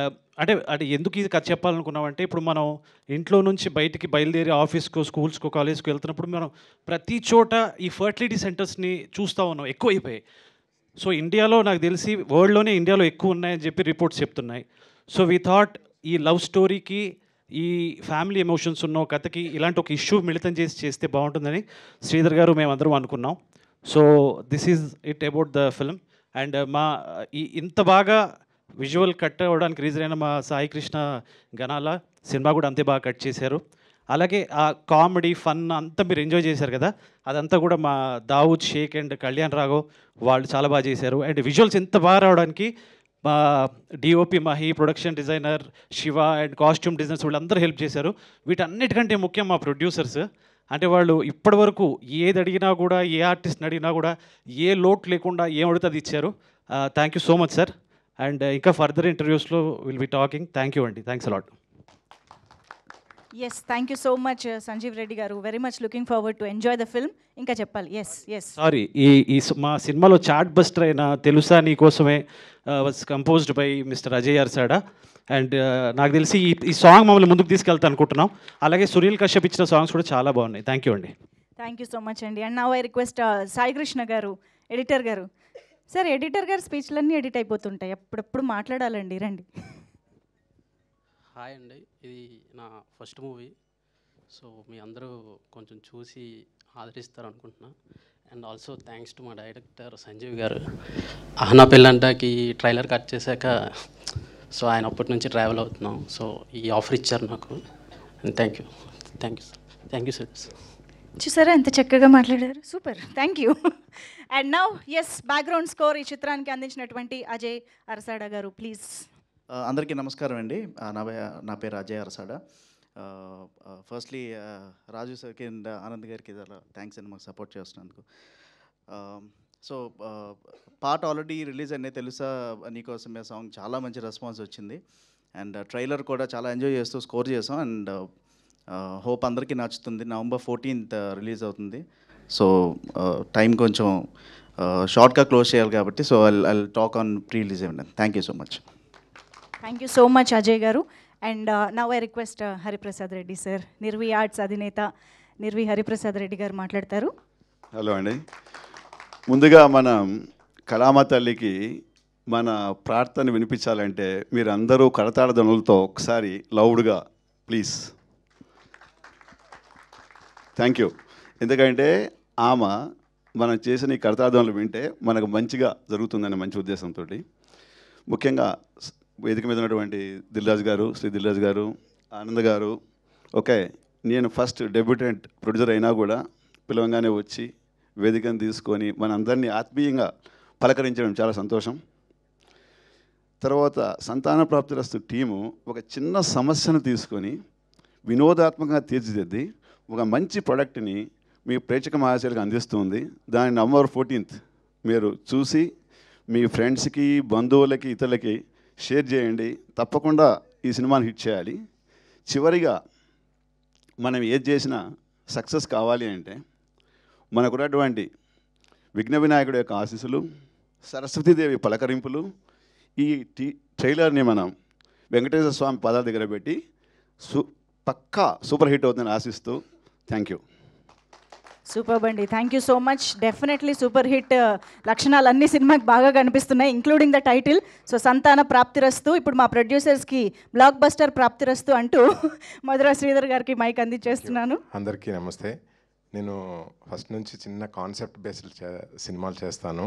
అంటే ఎందుకు ఇది కథ చెప్పాలనుకున్నామంటే, ఇప్పుడు మనం ఇంట్లో నుంచి బయటికి బయలుదేరి ఆఫీస్కో స్కూల్స్కో కాలేజ్కో వెళ్తున్నప్పుడు మనం ప్రతి చోట ఈ ఫర్టిలిటీ సెంటర్స్ని చూస్తూ ఉన్నాం, ఎక్కువైపోయాయి. సో ఇండియాలో నాకు తెలిసి వరల్డ్లోనే ఇండియాలో ఎక్కువ ఉన్నాయని చెప్పి రిపోర్ట్స్ చెప్తున్నాయి. సో వీ థాట్ ఈ లవ్ స్టోరీకి ఈ ఫ్యామిలీ ఎమోషన్స్ ఉన్న కథకి ఇలాంటి ఒక ఇష్యూ మిళితం చేస్తే బాగుంటుందని శ్రీధర్ గారు మేమందరం అనుకున్నాం. So this is it about the film. And ఇంత బాగా విజువల్ కట్ అవ్వడానికి రీజన్ అయిన మా సాయి కృష్ణ గణాల సినిమా కూడా అంతే బాగా కట్ చేశారు. అలాగే ఆ కామెడీ ఫన్ అంతా మీరు ఎంజాయ్ చేశారు కదా, అదంతా కూడా మా దావుద్ షేక్ అండ్ కళ్యాణ్ రాఘవ్ వాళ్ళు చాలా బాగా చేశారు. అండ్ విజువల్స్ ఎంత బాగా రావడానికి మా DOP Mahi, production designer Shiva and costume designers వీళ్ళందరూ హెల్ప్ చేశారు. వీటన్నిటికంటే ముఖ్యం మా ప్రొడ్యూసర్స్. అంటే వాళ్ళు ఇప్పటివరకు ఏది అడిగినా కూడా, ఏ ఆర్టిస్ట్ని అడిగినా కూడా ఏ లోటు లేకుండా ఏం అడిగితే అది ఇచ్చారు. Thank you so much sir. And ఇంకా ఫర్దర్ ఇంటర్వ్యూస్లో will be talking. Thank you అండి. Thanks a lot. Yes, thank you so much Sanjeev Reddy garu. Very much looking forward to enjoy the film. ఇంకా చెప్పాలి. ఎస్ సారీ, మా సినిమాలో చాట్ బస్టర్ అయిన తెలుసా నీ కోసమే was composed by mister Ajay Arsada. And నాకు తెలిసి ఈ సాంగ్ మమ్మల్ని ముందుకు తీసుకెళ్తా అనుకుంటున్నాం. అలాగే సునీల్ కశ్యప్ ఇచ్చిన సాంగ్స్ కూడా చాలా బాగున్నాయి. థ్యాంక్ యూ అండి. థ్యాంక్ యూ సో మచ్ అండి. And now I request Sai Krishna గారు, ఎడిటర్ గారు. సార్, ఎడిటర్ గారు స్పీచ్లన్నీ ఎడిట్ అయిపోతుంటాయి, అప్పుడప్పుడు మాట్లాడాలండి. రండి. హాయ్ అండి, ఇది నా ఫస్ట్ మూవీ. సో మీ అందరూ కొంచెం చూసి ఆదరిస్తారు అనుకుంటున్నా. అండ్ ఆల్సో థ్యాంక్స్ టు మా డైరెక్టర్ సంజీవ్ గారు. అహనా పెళ్ళంటాకి ట్రైలర్ కట్ చేశాక సో ఆయన అప్పటి నుంచి ట్రావెల్ అవుతున్నాం. సో ఈ ఆఫర్ ఇచ్చారు నాకు. And thank you sir. చూసారా ఎంత చక్కగా మాట్లాడారు. Super, thank you. And now background score ఈ చిత్రానికి అందించినటువంటి అజయ్ అరసాడా గారు, ప్లీజ్. అందరికీ నమస్కారం అండి. నా పేరు అజయ్ అరసాడా. ఫస్ట్లీ రాజు సార్కి అండ్ ఆనంద్ గారికి థ్యాంక్స్ అండి మాకు సపోర్ట్ చేస్తున్నందుకు. సో పాట ఆల్రెడీ రిలీజ్ అయినాయి. తెలుసా నీకోసమే సాంగ్ చాలా మంచి రెస్పాన్స్ వచ్చింది. అండ్ ట్రైలర్ కూడా చాలా ఎంజాయ్ చేస్తూ స్కోర్ చేసాం. అండ్ హోప్ అందరికీ నచ్చుతుంది. November 14th రిలీజ్ అవుతుంది. సో టైం కొంచెం షార్ట్గా క్లోజ్ చేయాలి కాబట్టి so I talk on pre release ఇవ్వండి. Thank you so much. Thank you so much Ajay garu. And now I request Hariprasad Reddy sir, Nirvi arts అధినేత నిర్వి హరిప్రసాద్ రెడ్డి గారు మాట్లాడతారు. హలో అండి. ముందుగా మనం కళామ తల్లికి మన ప్రార్థన వినిపించాలంటే మీరు అందరూ కరతాళ ధ్వనులతో ఒకసారి లౌడ్గా ప్లీజ్. Thank you. ఎందుకంటే ఆమె మనం చేసిన ఈ కరతాళ ధ్వనులు వింటే మనకు మంచిగా జరుగుతుందనే మంచి ఉద్దేశంతో ముఖ్యంగా వేదిక మీద ఉన్నటువంటి దిల్రాజు గారు, శ్రీ దిల్రాజు గారు, ఆనంద్ గారు. ఓకే, నేను ఫస్ట్ డెబ్యూటెంట్ ప్రొడ్యూసర్ అయినా కూడా పిలవంగానే వచ్చి వేదికను తీసుకొని మనందరినీ ఆత్మీయంగా పలకరించడం చాలా సంతోషం. తర్వాత సంతాన ప్రాప్తిరస్తు టీము ఒక చిన్న సమస్యను తీసుకొని వినోదాత్మకంగా తీర్చిదిద్ది ఒక మంచి ప్రోడక్ట్ని మీ ప్రేక్షక మహాశయులకు అందిస్తుంది. దాని November 14th మీరు చూసి మీ ఫ్రెండ్స్కి, బంధువులకి, ఇతరులకి షేర్ చేయండి. తప్పకుండా ఈ సినిమాని హిట్ చేయాలి. చివరిగా మనం ఏది చేసినా సక్సెస్ కావాలి అంటే మనకున్నటువంటి విఘ్న వినాయకుడి యొక్క ఆశీస్సులు, సరస్వతీదేవి పలకరింపులు, ఈ ట్రైలర్ని మనం వెంకటేశ్వర స్వామి పాదాల దగ్గర పెట్టి పక్కా సూపర్ హిట్ అవుతుందని ఆశిస్తూ థ్యాంక్ యూ. సూపర్ అండి, thank you so much. Definitely super hit లక్షణాలు అన్ని సినిమాకి బాగా కనిపిస్తున్నాయి, ఇంక్లూడింగ్ ద టైటిల్. సో సంతాన ప్రాప్తిరస్తు. ఇప్పుడు మా ప్రొడ్యూసర్స్కి బ్లాక్ బస్టర్ ప్రాప్తిరస్తు అంటూ మధుర శ్రీధర్ గారికి మైక్ అందించేస్తున్నాను. అందరికీ నమస్తే. నేను ఫస్ట్ నుంచి చిన్న కాన్సెప్ట్ బేస్డ్ సినిమాలు చేస్తాను.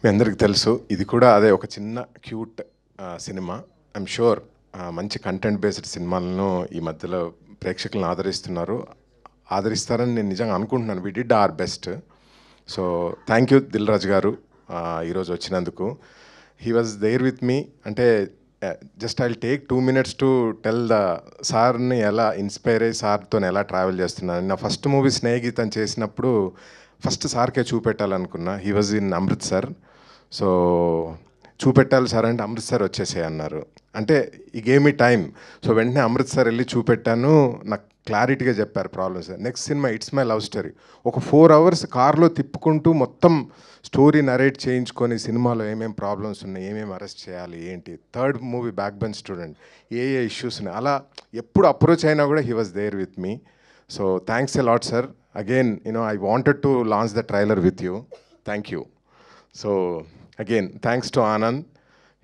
మీ అందరికీ తెలుసు, ఇది కూడా అదే ఒక చిన్న క్యూట్ సినిమా. ఐఎమ్ షూర్ మంచి కంటెంట్ బేస్డ్ సినిమాలను ఈ మధ్యలో ప్రేక్షకులను ఆదరిస్తారని నేను నిజంగా అనుకుంటున్నాను. We did our best. So thank you Dil Raju garu ఈరోజు వచ్చినందుకు. He was there with me. అంటే just I take 2 minutes to tell the సార్ని ఎలా ఇన్స్పైర్ అయ్యి సార్తో ఎలా ట్రావెల్ చేస్తున్నాను. నా ఫస్ట్ మూవీ స్నేహితం చేసినప్పుడు ఫస్ట్ సార్కే చూపెట్టాలనుకున్నా. He was in Amritsar. So చూపెట్టాలి సార్ అంటే అమృత్సర్ వచ్చేసే అన్నారు. అంటే ఈ గేమ్ ఈ టైం. సో వెంటనే అమృత్సర్ వెళ్ళి చూపెట్టాను. నాకు క్లారిటీగా చెప్పారు problems. Next cinema it's my love story. ఒక 4 hours కార్లో తిప్పుకుంటూ మొత్తం స్టోరీ నరేట్ చేయించుకొని సినిమాలో ఏమేమి ప్రాబ్లమ్స్ ఉన్నాయి, ఏమేమి అరెస్ట్ చేయాలి, ఏంటి. Third movie back bench student, ఏ ఇష్యూస్ ఉన్నాయి, అలా ఎప్పుడు అప్రోచ్ అయినా కూడా he was there with me. So thanks a lot sir. Again I wanted to launch the trailer with you. Thank you. So again thanks to Anand.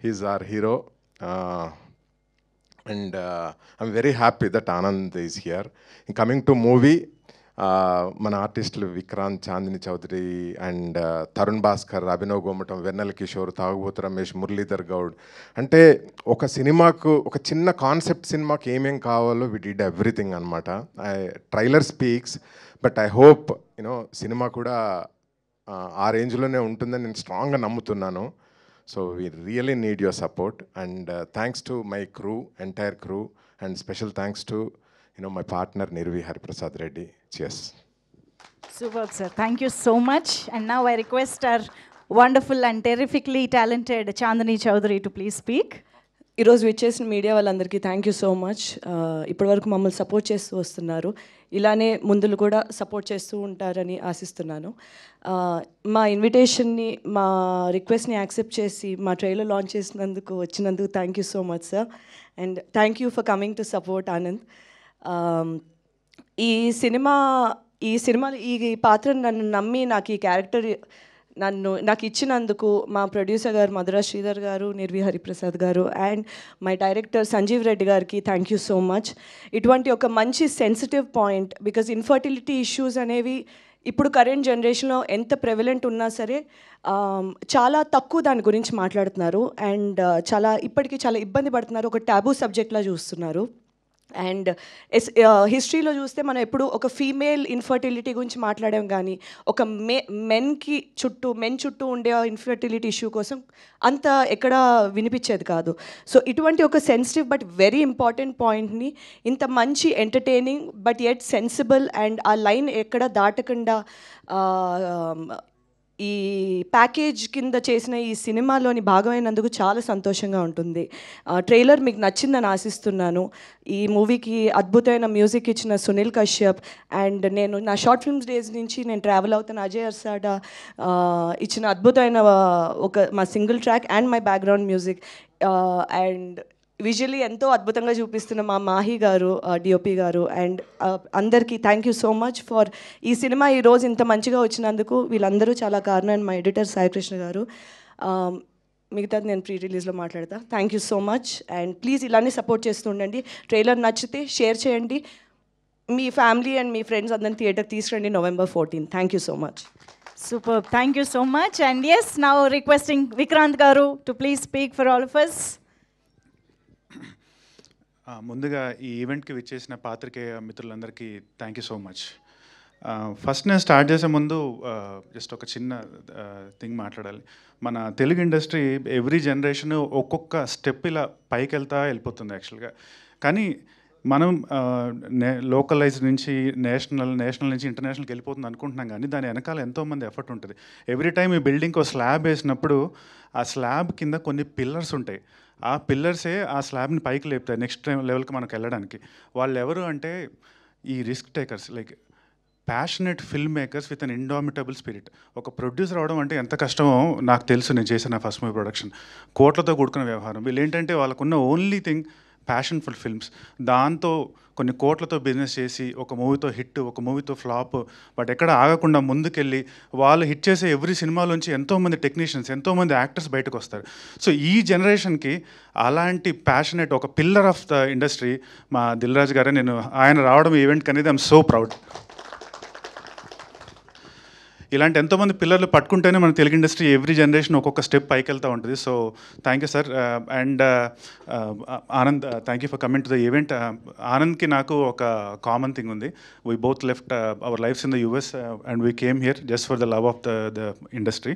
He's our hero. And I'm very happy that Anand is here. In coming to movie, మన ఆర్టిస్టులు Vikrant, Chandini Chowdary and Tarun Bhaskar, Abhinav Gomatam, వెన్నెల కిషోర్, తాగుబోతు రమేష్, మురళీధర్ గౌడ్. అంటే ఒక సినిమాకు, ఒక చిన్న concept సినిమాకి ఏమేం కావాలో వి డిడ్ ఎవ్రీథింగ్ అనమాట. Trailer speaks, but I hope cinema కూడా ఆ రేంజ్లోనే ఉంటుందని నేను స్ట్రాంగ్గా నమ్ముతున్నాను. So we really need your support, and thanks to my crew, entire crew, and special thanks to my partner Nirvi Hariprasad Reddy. Cheers. Superb, sir. Thank you so much. And now I request our wonderful and terrifically talented Chandini Chowdhury to please speak. ఈరోజు విచ్చేసిన media వాళ్ళందరికీ thank you so much. ఇప్పటివరకు మమ్మల్ని support చేస్తూ వస్తున్నారు. ఇలానే ముందులు కూడా support చేస్తూ ఉంటారని ఆశిస్తున్నాను. మా ఇన్విటేషన్ని, మా రిక్వెస్ట్ని యాక్సెప్ట్ చేసి మా ట్రైలర్ లాంచ్ వచ్చినందుకు thank you so much sir. And thank you for coming to support Anand. ఈ సినిమాలో ఈ పాత్ర నన్ను నమ్మి నాకు ఈ క్యారెక్టర్ నాకు ఇచ్చినందుకు మా ప్రొడ్యూసర్ గారు మధురా శ్రీధర్ గారు, నిర్వి హరిప్రసాద్ గారు, and my director Sanjeev Reddy గారికి థ్యాంక్ యూ సో మచ్. ఇటువంటి ఒక మంచి sensitive point, because infertility issues అనేవి ఇప్పుడు కరెంట్ జనరేషన్లో ఎంత ప్రెవలెంట్ ఉన్నా సరే చాలా తక్కువ దాని గురించి మాట్లాడుతున్నారు. అండ్ ఇప్పటికీ చాలా ఇబ్బంది పడుతున్నారు. ఒక టాబూ సబ్జెక్ట్లా చూస్తున్నారు. అండ్ హిస్టరీలో చూస్తే మనం ఎప్పుడు ఒక ఫీమేల్ ఇన్ఫర్టిలిటీ గురించి మాట్లాడాం, కానీ ఒక మెన్ చుట్టూ ఉండే ఇన్ఫర్టిలిటీ ఇష్యూ కోసం అంత ఎక్కడ వినిపించేది కాదు. సో ఇటువంటి ఒక సెన్సిటివ్ బట్ వెరీ ఇంపార్టెంట్ పాయింట్ని ఇంత మంచి entertaining but yet sensible and ఆ లైన్ ఎక్కడ దాటకుండా ఈ ప్యాకేజ్ కింద చేసిన ఈ సినిమాలోని భాగమైనందుకు చాలా సంతోషంగా ఉంటుంది. ట్రైలర్ మీకు నచ్చిందని ఆశిస్తున్నాను. ఈ మూవీకి అద్భుతమైన మ్యూజిక్ ఇచ్చిన సునీల్ కశ్యప్, అండ్ నేను నా షార్ట్ ఫిల్మ్స్ డేస్ నుంచి నేను ట్రావెల్ అవుతున్న అజయ్ అర్సాడా ఇచ్చిన అద్భుతమైన మా single track and my background music, and visually ఎంతో అద్భుతంగా చూపిస్తున్న మా మాహి గారు, డిఓపి గారు, అండ్ అందరికీ thank you so much for ఈ సినిమా ఈరోజు ఇంత మంచిగా వచ్చినందుకు. వీళ్ళందరూ చాలా కారణం. అండ్ మా ఎడిటర్ సాయికృష్ణ గారు. మిగతాది నేను ప్రీ రిలీజ్లో మాట్లాడతా. Thank you so much. And please ఇలానే సపోర్ట్ చేస్తూ ఉండండి. ట్రైలర్ నచ్చితే షేర్ చేయండి. మీ ఫ్యామిలీ అండ్ మీ ఫ్రెండ్స్ అందరిని థియేటర్కి తీసుకురండి November 14. Thank you so much. Superb. Thank you so much. And yes, now requesting Vikrant Garu to please speak for all of us. ముందుగా ఈ ఈవెంట్కి విచ్చేసిన పాత్రికేయ మిత్రులందరికీ thank you so much. First నేను స్టార్ట్ చేసే ముందు జస్ట్ ఒక చిన్న థింగ్ మాట్లాడాలి. మన తెలుగు ఇండస్ట్రీ ఎవ్రీ జనరేషన్ ఒక్కొక్క స్టెప్ ఇలా పైకి వెళ్ళిపోతుంది యాక్చువల్గా. కానీ మనం లోకలైజ్ నుంచి నేషనల్ నుంచి ఇంటర్నేషనల్కి వెళ్ళిపోతుంది అనుకుంటున్నాం, కానీ దాని వెనకాల ఎంతోమంది ఎఫర్ట్ ఉంటుంది. ఎవ్రీ టైం ఈ బిల్డింగ్కి ఒక స్లాబ్ వేసినప్పుడు ఆ స్లాబ్ కింద కొన్ని పిల్లర్స్ ఉంటాయి. ఆ పిల్లర్సే ఆ స్లాబ్ని పైకి లేపుతాయి నెక్స్ట్ లెవెల్కి మనకు వెళ్ళడానికి. వాళ్ళు ఎవరు అంటే ఈ risk takers, like passionate film makers with an indomitable spirit. ఒక ప్రొడ్యూసర్ అవడం అంటే ఎంత కష్టమో నాకు తెలుసు. నేను చేసిన నా ఫస్ట్ మూవీ ప్రొడక్షన్ కోట్లతో కూడుకున్న వ్యవహారం. వీళ్ళు ఏంటంటే వాళ్ళకున్న only thing passion full films. దాంతో కొన్ని కోట్లతో బిజినెస్ చేసి ఒక మూవీతో హిట్, ఒక మూవీతో ఫ్లాప్, బట్ ఎక్కడ ఆగకుండా ముందుకెళ్ళి వాళ్ళు హిట్ చేసే ఎవ్రీ సినిమాలోంచి ఎంతోమంది టెక్నీషియన్స్, ఎంతోమంది యాక్టర్స్ బయటకు వస్తారు. సో ఈ జనరేషన్కి అలాంటి ప్యాషనెట్ ఒక పిల్లర్ ఆఫ్ ద ఇండస్ట్రీ మా దిల్ రాజు గారే. ఆయన రావడం ఈవెంట్కి అనేది ఐఎమ్ సో ప్రౌడ్. ఇలాంటి ఎంతోమంది పిల్లర్లు పట్టుకుంటేనే మన తెలుగు ఇండస్ట్రీ ఎవ్రీ జనరేషన్ ఒక్కొక్క స్టెప్ పైకి వెళ్తూ ఉంటుంది. So thank you sir. And Anand, thank you for coming to the event. ఆనంద్కి నాకు ఒక కామన్ థింగ్ ఉంది. We both left our lives in the US and we came here just for the love of the industry.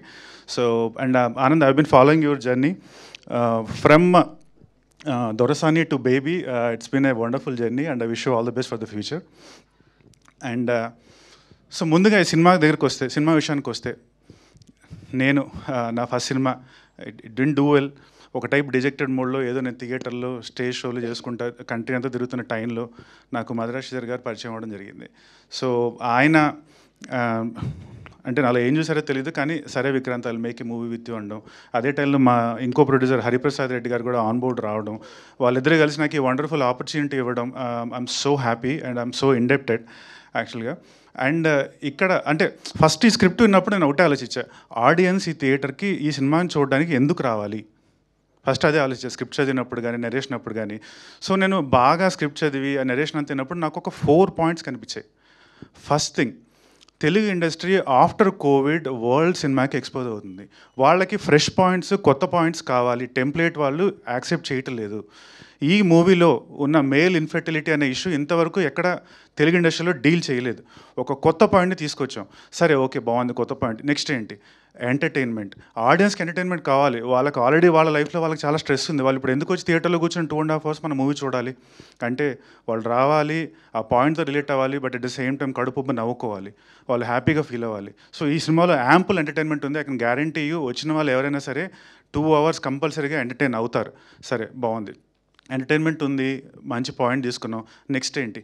So and Anand, I have been following your journey from Dorasani to Baby, it's been a wonderful journey and I wish you all the best for the future. And so ముందుగా ఈ cinema దగ్గరికి వస్తే, cinema విషయానికి వస్తే, నేను నా first cinema it didn't do well. ఒక type dejected మోడ్లో ఏదో నేను థియేటర్లో స్టేజ్ షోలు చేసుకుంటా కంట్రీ అంతా తిరుగుతున్న టైంలో నాకు మద్రాస్ శ్రీధర్ గారు పరిచయం అవ్వడం జరిగింది. సో ఆయన అంటే నాలో ఏం చూసారో తెలియదు, కానీ సరే Vikrant I'll make a movie with you అనడం, అదే టైంలో మా ఇంకో ప్రొడ్యూసర్ హరిప్రసాద్ రెడ్డి గారు కూడా ఆన్ బోర్డ్ రావడం, వాళ్ళిద్దరూ కలిసి నాకు ఈ వండర్ఫుల్ ఆపర్చునిటీ ఇవ్వడం, I'm so happy and I'm so indebted యాక్చువల్గా. అండ్ ఇక్కడ అంటే ఫస్ట్ ఈ స్క్రిప్ట్ విన్నప్పుడు నేను ఒకటే ఆలోచించా, ఆడియన్స్ ఈ థియేటర్కి ఈ సినిమాని చూడడానికి ఎందుకు రావాలి, ఫస్ట్ అదే ఆలోచించాను స్క్రిప్ట్ చదివినప్పుడు కానీ నెరేషన్ అప్పుడు కానీ. సో నేను బాగా స్క్రిప్ట్ చదివి ఆ నెరేషన్ అంత తిన్నప్పుడు నాకు ఒక 4 పాయింట్స్ కనిపించాయి. First thing, Telugu industry after Covid world సినిమాకి ఎక్స్పోజ్ అవుతుంది. వాళ్ళకి ఫ్రెష్ పాయింట్స్, కొత్త పాయింట్స్ కావాలి, టెంప్లెట్ వాళ్ళు యాక్సెప్ట్ చేయటం లేదు. ఈ మూవీలో ఉన్న మేల్ ఇన్ఫెర్టిలిటీ అనే ఇష్యూ ఇంతవరకు ఎక్కడ తెలుగు ఇండస్ట్రీలో డీల్ చేయలేదు. ఒక కొత్త పాయింట్ని తీసుకొచ్చాం. సరే ఓకే బాగుంది కొత్త పాయింట్, నెక్స్ట్ ఏంటి, ఎంటర్టైన్మెంట్. ఆడియన్స్కి ఎంటర్టైన్మెంట్ కావాలి, వాళ్ళకి ఆల్రెడీ వాళ్ళ లైఫ్లో వాళ్ళకి చాలా స్ట్రెస్ ఉంది, వాళ్ళు ఇప్పుడు ఎందుకు వచ్చి థియేటర్లో కూర్చొని 2.5 hours మన మూవీ చూడాలి అంటే వాళ్ళు రావాలి, ఆ పాయింట్తో రిలేట్ అవ్వాలి, but at the same time కడుపు నవ్వుకోవాలి, వాళ్ళు హ్యాపీగా ఫీల్ అవ్వాలి. సో ఈ సినిమాలో యాంపుల్ ఎంటర్టైన్మెంట్ ఉంది. ఐ కెన్ గ్యారంటీ యూ వచ్చిన వాళ్ళు ఎవరైనా సరే 2 hours కంపల్సరీగా ఎంటర్టైన్ అవుతారు. సరే బాగుంది, ఎంటర్టైన్మెంట్ ఉంది, మంచి పాయింట్ తీసుకున్నాం. నెక్స్ట్ ఏంటి,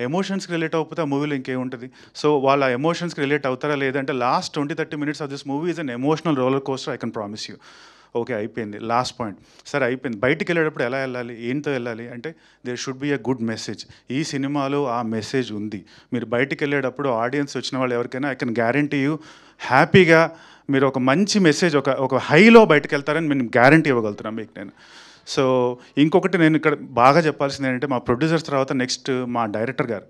ఎమోషన్స్కి రిలేట్ అవ్వకపోతే ఆ మూవీలో ఇంకేముంటుంది. సో వాళ్ళ ఎమోషన్స్కి రిలేట్ అవుతారా లేదంటే last 20-30 minutes of this movie is an emotional roller coaster, I can promise you. Okay అయిపోయింది, లాస్ట్ పాయింట్, సరే అయిపోయింది. బయటికి వెళ్ళేటప్పుడు ఎలా వెళ్ళాలి, ఏంతో వెళ్ళాలి అంటే there should be a good message. ఈ సినిమాలో ఆ మెసేజ్ ఉంది. మీరు బయటికి వెళ్ళేటప్పుడు ఆడియన్స్ వచ్చిన వాళ్ళు ఎవరికైనా ఐ కెన్ గ్యారంటీ యూ హ్యాపీగా మీరు ఒక మంచి మెసేజ్, ఒక హైలో బయటకు వెళ్తారని నేను గ్యారంటీ ఇవ్వగలుగుతున్నాను మీకు నేను. సో ఇంకొకటి నేను ఇక్కడ బాగా చెప్పాల్సింది ఏంటంటే, మా ప్రొడ్యూసర్స్ తర్వాత నెక్స్ట్ మా డైరెక్టర్ గారు.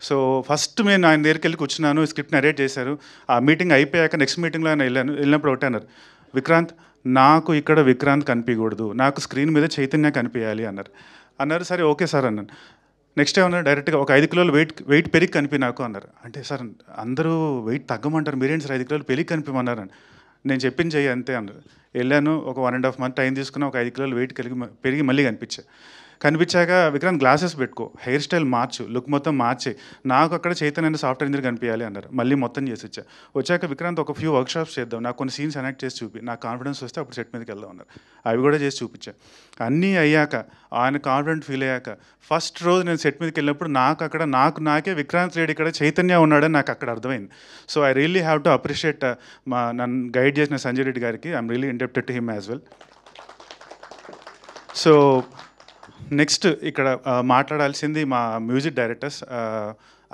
సో ఫస్ట్ నేను ఆయన దగ్గరికి వెళ్ళి కూర్చున్నాను, స్క్రిప్ట్ నరేట్ చేశారు. ఆ మీటింగ్ అయిపోయాక నెక్స్ట్ మీటింగ్లో ఆయన వెళ్ళినప్పుడు ఒకటే అన్నారు, విక్రాంత్ నాకు ఇక్కడ విక్రాంత్ కనిపించకూడదు, నాకు స్క్రీన్ మీద చైతన్య కనిపించాలి అన్నారు. సరే ఓకే సార్ అన్నాను. నెక్స్ట్ ఏమన్నారు డైరెక్ట్గా, ఒక 5 కిలోలు వెయిట్ పెరిగి కనిపి నాకు అన్నారు. అంటే సార్ అందరూ వెయిట్ తగ్గమంటారు, మీరేంటి సార్ 5 కిలోలు పెరిగి కనిపించమన్నారు అని. నేను చెప్పింది చెయ్యి అంతే అన్నారు. వెళ్ళాను, ఒక 1.5 month టైం తీసుకున్నా, ఒక 5 kilos వెయిట్ పెరిగి మళ్ళీ కనిపించాక విక్రాంత్ గ్లాసెస్ పెట్టుకో, హెయిర్ స్టైల్ మార్చు, లుక్ మొత్తం మార్చి, నాకు అక్కడ చైతన్య సాఫ్ట్వేర్ ఇంజనీర్ కనిపించాలి అన్నారు. మళ్ళీ మొత్తం చేసి వచ్చాక విక్రాంత్ ఒక ఫ్యూ వర్క్షాప్స్ చేద్దాం, నాకు కొన్ని సీన్స్ ఎనాక్ట్ చేసి చూపి, నాకు కాన్ఫిడెన్స్ వస్తే అప్పుడు సెట్ మీదకి వెళ్దాం అన్నారు. అవి కూడా చేసి చూపించా. అన్నీ అయ్యాక ఆయన కాన్ఫిడెంట్ ఫీల్ అయ్యాక ఫస్ట్ రోజు నేను సెట్ మీదకి వెళ్ళినప్పుడు నాకే విక్రాంత్ రెడ్డి ఇక్కడ చైతన్య ఉన్నాడని నాకు అక్కడ అర్థమైంది. So I really have to appreciate నన్ను గైడ్ చేసిన సంజయ్ రెడ్డి గారికి. I'm really indebted to him as well. So next ఇక్కడ మాట్లాడాల్సింది మా మ్యూజిక్ డైరెక్టర్స్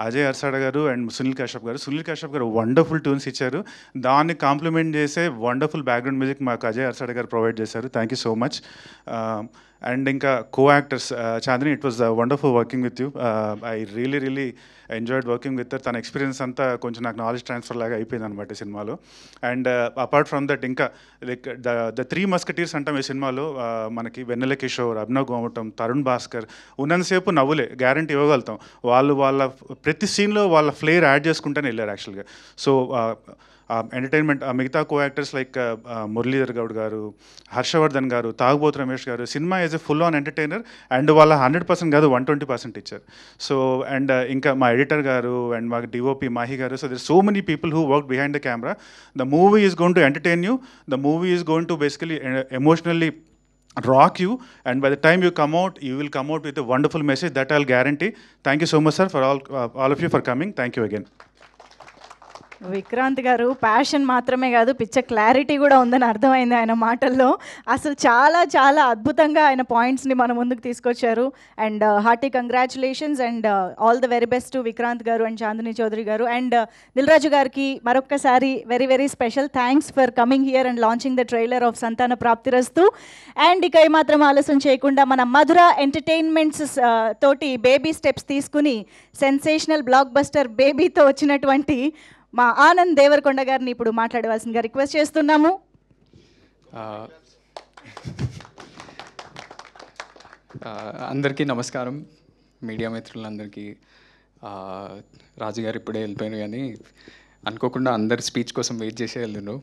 అజయ్ అర్సాడ గారు అండ్ సునీల్ కశ్యప్ గారు వండర్ఫుల్ ట్యూన్స్ ఇచ్చారు. దాన్ని కాంప్లిమెంట్ చేసే వండర్ఫుల్ బ్యాక్గ్రౌండ్ మ్యూజిక్ మాకు అజయ్ అర్సాడ గారు ప్రొవైడ్ చేశారు. Thank you so much. And ఇంకా co-actors Chandini, it was wonderful working with you. I really enjoyed working with తన ఎక్స్పీరియన్స్ అంతా కొంచెం నాకు నాలెడ్జ్ ట్రాన్స్ఫర్ లాగా అయిపోయింది అనమాట ఈ సినిమాలో. అండ్ అపార్ట్ ఫ్రమ్ దట్ ఇంకా లైక్ ద 3 Musketeers అంటాం ఈ సినిమాలో. మనకి వెన్నెల కిషోర్, అభినవ్ గోమటం, తరుణ్ భాస్కర్ ఉన్నంతసేపు నవ్వులే గ్యారంటీ ఇవ్వగలుగుతాం. వాళ్ళ ప్రతి సీన్లో వాళ్ళ ఫ్లేర్ యాడ్ చేసుకుంటూనే వెళ్ళారు యాక్చువల్గా. సో ఎంటర్టైన్మెంట్ మిగతా కో-యాక్టర్స్ లైక్ మురళీధర్ గౌడ్ గారు, హర్షవర్ధన్ గారు, తాగుబోతు రమేష్ గారు, cinema is a full on entertainer. And వాళ్ళ 100% కాదు 120% ఇచ్చారు. సో అండ్ ఇంకా మా ఎడిటర్ గారు అండ్ మా డిఓపి మాహి గారు. So there so many people who work behind the camera. The movie is going to entertain you. The movie is going to basically emotionally rock you, and by the time you come out, you will come out with a wonderful message, that I'll guarantee. Thank you so much, sir, for all of you for coming. Thank you again. Vikrant గారు passion మాత్రమే కాదు, పిచ్చ clarity కూడా ఉందని అర్థమైంది ఆయన మాటల్లో. అసలు చాలా చాలా అద్భుతంగా ఆయన పాయింట్స్ని మన ముందుకు తీసుకొచ్చారు. And hearty congratulations and all the very best to Vikrant గారు అండ్ చాందిని చౌదరి గారు. అండ్ దిల్ రాజు గారికి మరొక్కసారి very special thanks for coming here and launching the trailer of Santhana ప్రాప్తిరస్తు. And ఇక ఏమాత్రం ఆలస్యం చేయకుండా మన మధుర ఎంటర్టైన్మెంట్స్ తోటి బేబీ స్టెప్స్ తీసుకుని సెన్సేషనల్ బ్లాక్ బస్టర్ బేబీతో వచ్చినటువంటి మా ఆనంద్ దేవరకొండ గారిని ఇప్పుడు మాట్లాడవలసిందిగా రిక్వెస్ట్ చేస్తున్నాము. అందరికీ నమస్కారం, మీడియా మిత్రులందరికీ. రాజుగారు ఇప్పుడే వెళ్ళిపోయారు, కానీ అనుకోకుండా అందరి స్పీచ్ కోసం వెయిట్ చేసే వెళ్ళారు.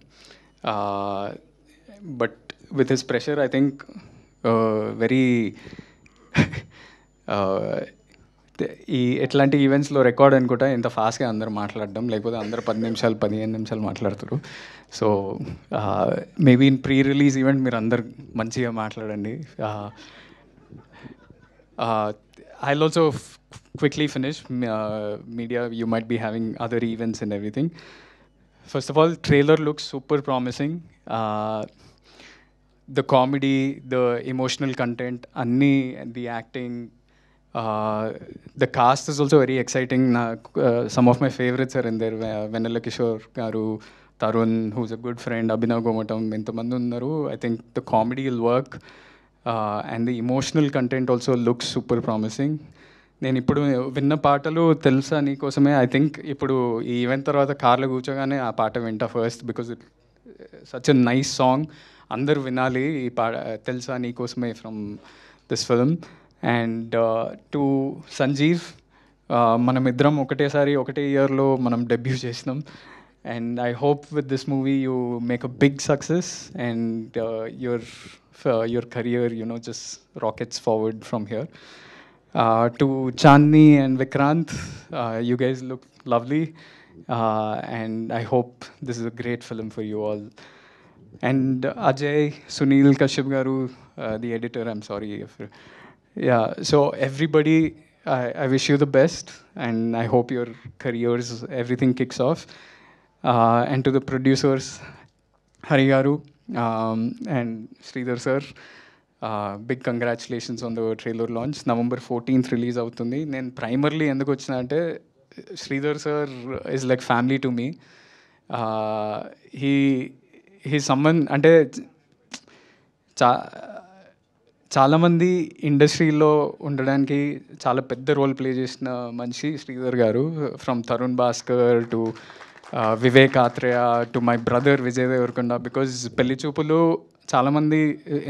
But with his pressure I think very ఈ ఎట్లాంటి ఈవెంట్స్లో రికార్డ్ అనుకుంటా ఇంత ఫాస్ట్గా అందరూ మాట్లాడడం, లేకపోతే అందరూ 10 నిమిషాలు 15 నిమిషాలు మాట్లాడుతారు. So maybe in pre release event మీరు అందరు మంచిగా మాట్లాడండి. I'll also quickly finish. Media, you might be having other events and everything. First of all, trailer looks super promising. The comedy, the emotional content, the acting, the cast is also very exciting. Some of my favorites are in there. Venala Kishore garu, Tarun, who's a good friend, Abhinav Gomatam, entamandi unnaru. I think the comedy will work. And the emotional content also looks super promising. నేను ఇప్పుడు విన్న పాటలు తెలుసా నీకోసమే. I think ఇప్పుడు ఈ event తర్వాత కార్లో కూర్చోగానే ఆ పాట వింటా first, because it such a nice song. అందరు వినాలి ఈ పాట, తెలుసా నీకోసమే from this film. And to Sanjeev, మనమిద్దరం ఒకటేసారి ఒకటే ఇయర్లో మనం డెబ్యూ చేసినాం. And I hope with this movie you make a big success and your career, just rockets forward from here. To Chandni and Vikrant, you guys look lovely, and I hope this is a great film for you all. And Ajay, Sunil Kashyap garu, the editor, I'm sorry if, yeah, so everybody, I wish you the best, and I hope your careers, everything kicks off. And to the producers, Hari garu, and Sridhar sir, big congratulations on the trailer launch. November 14th release అవుతుంది. నేను primarily ఎందుకు వచ్చిన అంటే Sridhar sir is like family to me. He someone అంటే చాలామంది ఇండస్ట్రీలో ఉండడానికి చాలా పెద్ద రోల్ ప్లే చేసిన మనిషి శ్రీధర్ గారు. From Tarun Bhaskar to Vivek Athreya to my brother Vijay Deverakonda. Because Pelli Choopulu చాలామంది,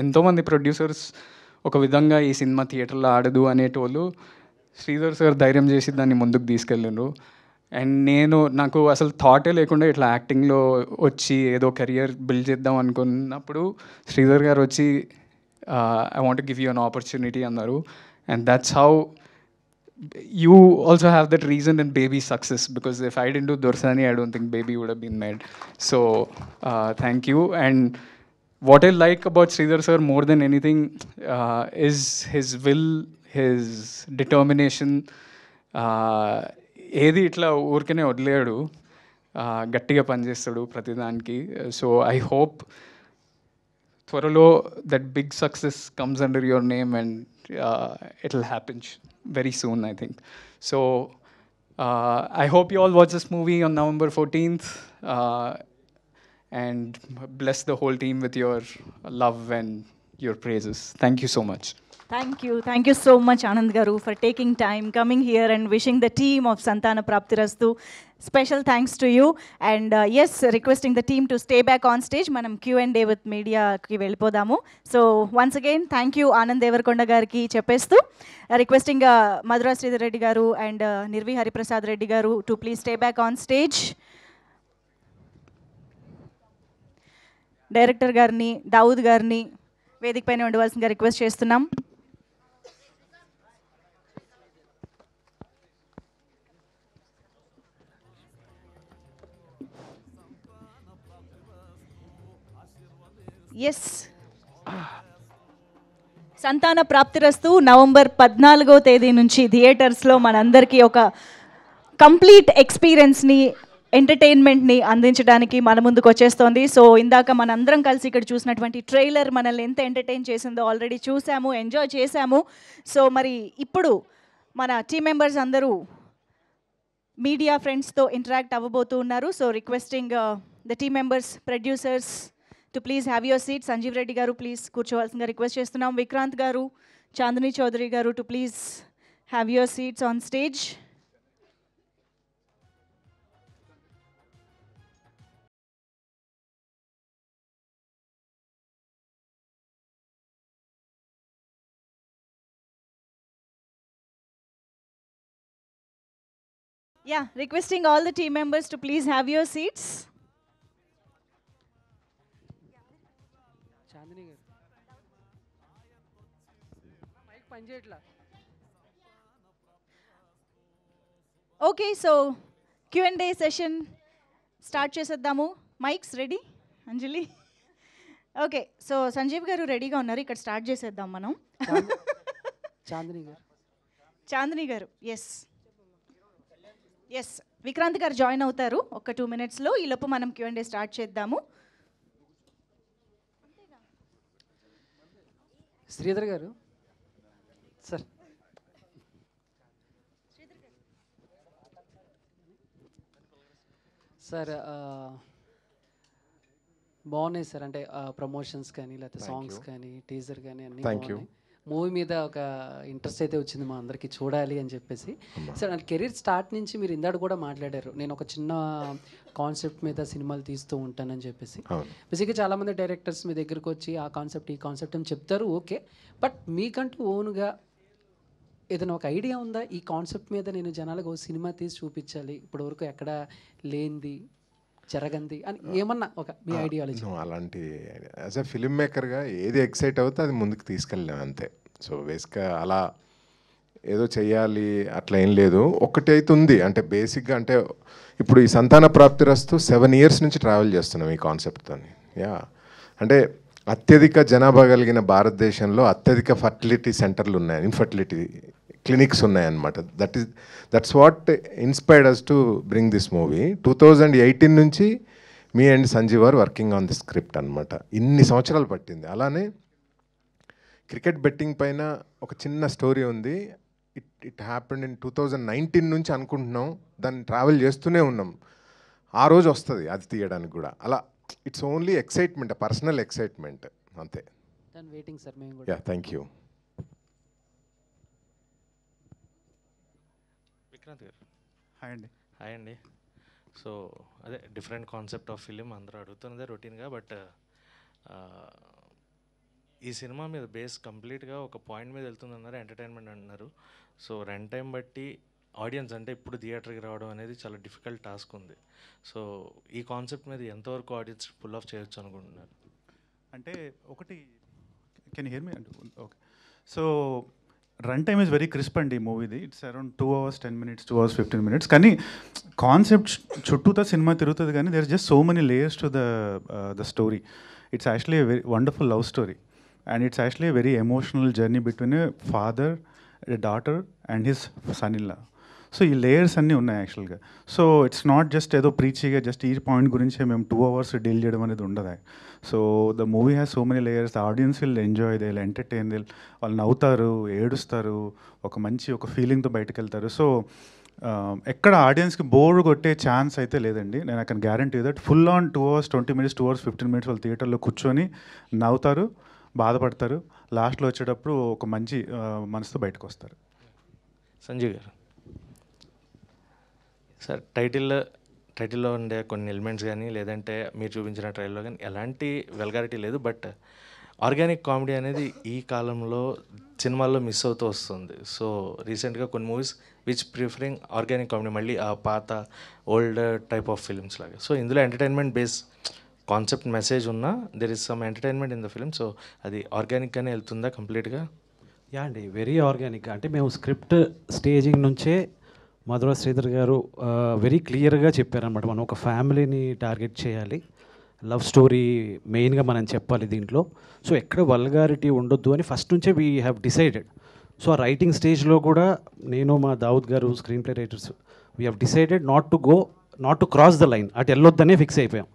ఎంతోమంది ప్రొడ్యూసర్స్ ఒక విధంగా ఈ సినిమా థియేటర్లో ఆడదు అనేటోళ్ళు, శ్రీధర్ సార్ ధైర్యం చేసి దాన్ని ముందుకు తీసుకెళ్ళిండ్రు. అండ్ నాకు అసలు థాటే లేకుండా ఇట్లా యాక్టింగ్లో వచ్చి ఏదో కెరియర్ బిల్డ్ చేద్దాం అనుకున్నప్పుడు శ్రీధర్ గారు వచ్చి I want give you an opportunity అన్నారు. And that's how you also have that reason in Baby's success, because if I didn't do Dorsani, I don't think Baby would have been made. So thank you. And what I like about Sridhar sir more than anything is his will, his determination. ఏది ఇట్లా ఊరికనే వదిలేడు, గట్టిగా పనిచేస్తాడు ప్రతిదానికి. So I hope త్వరలో that big success comes under your name and it will happen very soon, I think. So I hope you all watch this movie on November 14th and bless the whole team with your love and your praises. Thank you so much. Thank you so much, Anand garu, for taking time, coming here and wishing the team of Santana Praptirastu. Special thanks to you. And yes, requesting the team to stay back on stage. Manam Q&A with media ki vellipodamu. So once again, thank you Anand Devarkonda gariki cheppestu. Requesting Madhura Sridhar Reddy garu and Nirvi Hariprasad Reddy garu to please stay back on stage. Director garni, Dawood garni వేదిక పైన ఉండవలసిందిగా request చేస్తున్నాం. Yes, సంతాన ప్రాప్తిరస్తు November 14వ తేదీ నుంచి థియేటర్స్లో మనందరికీ ఒక complete ఎక్స్పీరియన్స్ని, ఎంటర్టైన్మెంట్ని అందించడానికి మన ముందుకు వచ్చేస్తోంది. సో ఇందాక మనందరం కలిసి ఇక్కడ చూసినటువంటి ట్రైలర్ మనల్ని ఎంత ఎంటర్టైన్ చేసిందో ఆల్రెడీ చూసాము, ఎంజాయ్ చేశాము. సో మరి ఇప్పుడు మన టీమ్ మెంబర్స్ అందరూ మీడియా ఫ్రెండ్స్తో ఇంటరాక్ట్ అవ్వబోతూ ఉన్నారు. So requesting the team members, producers to please have your seat. Sanjeev Reddy గారు ప్లీజ్ కూర్చోవలసిందిగా రిక్వెస్ట్ చేస్తున్నాం. విక్రాంత్ గారు, చాందిని చౌదరి గారు to please have your seats on stage. Yeah, requesting all the team members to please have your seats. పనిచేయట్లా. Okay, so Q&A session start చేసేద్దాము. Mikes ready Anjali? Okay, so Sanjeev garu రెడీగా ఉన్నారు, ఇక్కడ start చేసేద్దాం మనం. చాందిని గారు ఎస్ విక్రాంత్ గారు జాయిన్ అవుతారు ఒక 2 minutesలో. ఈ లోపు మనం Q&A స్టార్ట్ చేద్దాము. శ్రీధర్ గారు సార్, బాగున్నాయి సార్. అంటే ప్రమోషన్స్ కానీ లేకపోతే సాంగ్స్ కానీ టీజర్ కానీ అన్నీ బాగున్నాయి. మూవీ మీద ఒక ఇంట్రెస్ట్ అయితే వచ్చింది మా అందరికీ చూడాలి అని చెప్పేసి. సార్ అంటే కెరీర్ స్టార్ట్ నుంచి మీరు ఇందాక కూడా మాట్లాడారు, నేను ఒక చిన్న కాన్సెప్ట్ మీద సినిమాలు తీస్తూ ఉంటానని చెప్పేసి. బేసిక్గా చాలామంది డైరెక్టర్స్ మీ దగ్గరకు వచ్చి ఆ కాన్సెప్ట్ ఈ కాన్సెప్ట్ అని చెప్తారు, ఓకే. బట్ మీకంటూ ఓన్గా ఏదైనా ఒక ఐడియా ఉందా, ఈ కాన్సెప్ట్ మీద నేను జనాలకు ఒక సినిమా తీసి చూపించాలి, ఇప్పటివరకు ఎక్కడ లేనిది జరగంది అని ఏమన్నా ఒక మీ ఐడియాలజీ? అలాంటి యాజ్ ఎ ఫిల్మ్ మేకర్గా ఏది ఎక్సైట్ అవుతే అది ముందుకు తీసుకెళ్ళాం అంతే. సో బేసిక్గా అలా ఏదో చెయ్యాలి అట్లా ఏం లేదు. ఒకటి అయితే ఉంది, అంటే బేసిక్గా అంటే ఇప్పుడు ఈ సంతాన ప్రాప్తిరస్తు 7 years నుంచి ట్రావెల్ చేస్తున్నాం ఈ కాన్సెప్ట్తో. అంటే అత్యధిక జనాభా కలిగిన భారతదేశంలో అత్యధిక ఫర్టిలిటీ సెంటర్లు ఉన్నాయి, ఇన్ఫర్టిలిటీ క్లినిక్స్ ఉన్నాయన్నమాట. That's what inspired us to bring this movie. 2018 నుంచి me and Sanjeev are working on the script అనమాట. ఇన్ని సంవత్సరాలు పట్టింది. అలానే క్రికెట్ బెట్టింగ్ పైన ఒక చిన్న స్టోరీ ఉంది. ఇట్ హ్యాపెండ్ ఇన్ 2019 నుంచి అనుకుంటున్నాం, దాన్ని ట్రావెల్ చేస్తూనే ఉన్నాం. ఆ రోజు వస్తుంది అది తీయడానికి కూడా. అలా it's only excitement, personal excitement అంతే. వెయిటింగ్ సార్ మేము కూడా. Thank you. విక్రాంత్ గారు హాయ్ అండి. సో అదే డిఫరెంట్ కాన్సెప్ట్ ఆఫ్ ఫిలిం అందరూ అడుగుతున్నదే రొటీన్గా. బట్ ఈ సినిమా మీద బేస్ కంప్లీట్గా ఒక పాయింట్ మీద వెళ్తుందన్నారు, ఎంటర్టైన్మెంట్ అంటున్నారు. సో రన్ టైం బట్టి ఆడియన్స్ అంటే ఇప్పుడు థియేటర్కి రావడం అనేది చాలా డిఫికల్ట్ టాస్క్ ఉంది. సో ఈ కాన్సెప్ట్ మీద ఎంతవరకు ఆడియన్స్ పుల్ ఆఫ్ చేయొచ్చు అనుకుంటున్నారు? అంటే ఒకటి can hear me? Okay, so run time is very crisp అండి ఈ మూవీది. It's around 2 hours 10 minutes, 2 hours 15 minutes. కానీ కాన్సెప్ట్ చుట్టూతో సినిమా తిరుగుతుంది, కానీ there is just so many layers to the story. It's actually a very wonderful love story, and it's actually a very emotional journey between a father, a daughter and his son in law. So ఈ layers అన్నీ ఉన్నాయి యాక్చువల్గా. So it's not just ఏదో ప్రీచీగా just ఈ point గురించి మేము 2 hours deal చేయడం అనేది ఉండదు. So the movie has so many layers. The audience will enjoy, they will entertain, వాళ్ళు నవ్వుతారు, ఏడుస్తారు, ఒక మంచి ఒక ఫీలింగ్తో బయటకు వెళ్తారు. సో ఎక్కడ ఆడియన్స్కి బోర్ కొట్టే ఛాన్స్ అయితే లేదండి. నేను I can guarantee that full on 2 hours 20 minutes, 2 hours 15 minutes వాళ్ళు థియేటర్లో కూర్చొని నవ్వుతారు, బాధపడతారు, లాస్ట్లో వచ్చేటప్పుడు ఒక మంచి మనసుతో బయటకు వస్తారు. సంజయ్ గారు సార్, టైటిల్లో ఉండే కొన్ని ఎలిమెంట్స్ కానీ లేదంటే మీరు చూపించిన ట్రైల్లో కానీ ఎలాంటి వెల్గారిటీ లేదు. బట్ ఆర్గానిక్ కామెడీ అనేది ఈ కాలంలో సినిమాల్లో మిస్ అవుతూ వస్తుంది. సో రీసెంట్గా కొన్ని movies which preferring organic comedy, మళ్ళీ ఆ పాత ఓల్డ్ టైప్ ఆఫ్ ఫిల్మ్స్ లాగా. సో ఇందులో ఎంటర్టైన్మెంట్ బేస్ కాన్సెప్ట్ మెసేజ్ ఉన్నా there is some entertainment in the film. So అది ఆర్గానిక్గానే వెళ్తుందా కంప్లీట్గా? అండి, వెరీ ఆర్గానిక్. అంటే మేము స్క్రిప్ట్ స్టేజింగ్ నుంచే మధుర శ్రీధర్ గారు వెరీ క్లియర్గా చెప్పారనమాట, మనం ఒక ఫ్యామిలీని టార్గెట్ చేయాలి, లవ్ స్టోరీ మెయిన్గా మనం చెప్పాలి దీంట్లో. సో ఎక్కడ వల్గారిటీ ఉండొద్దు అని ఫస్ట్ నుంచే వీ హ్యావ్ డిసైడెడ్. సో ఆ రైటింగ్ స్టేజ్లో కూడా నేను, మా Dawood garu, screen play writers, we have decided not to cross the line, అటు వెళ్ళొద్దనే ఫిక్స్ అయిపోయాం.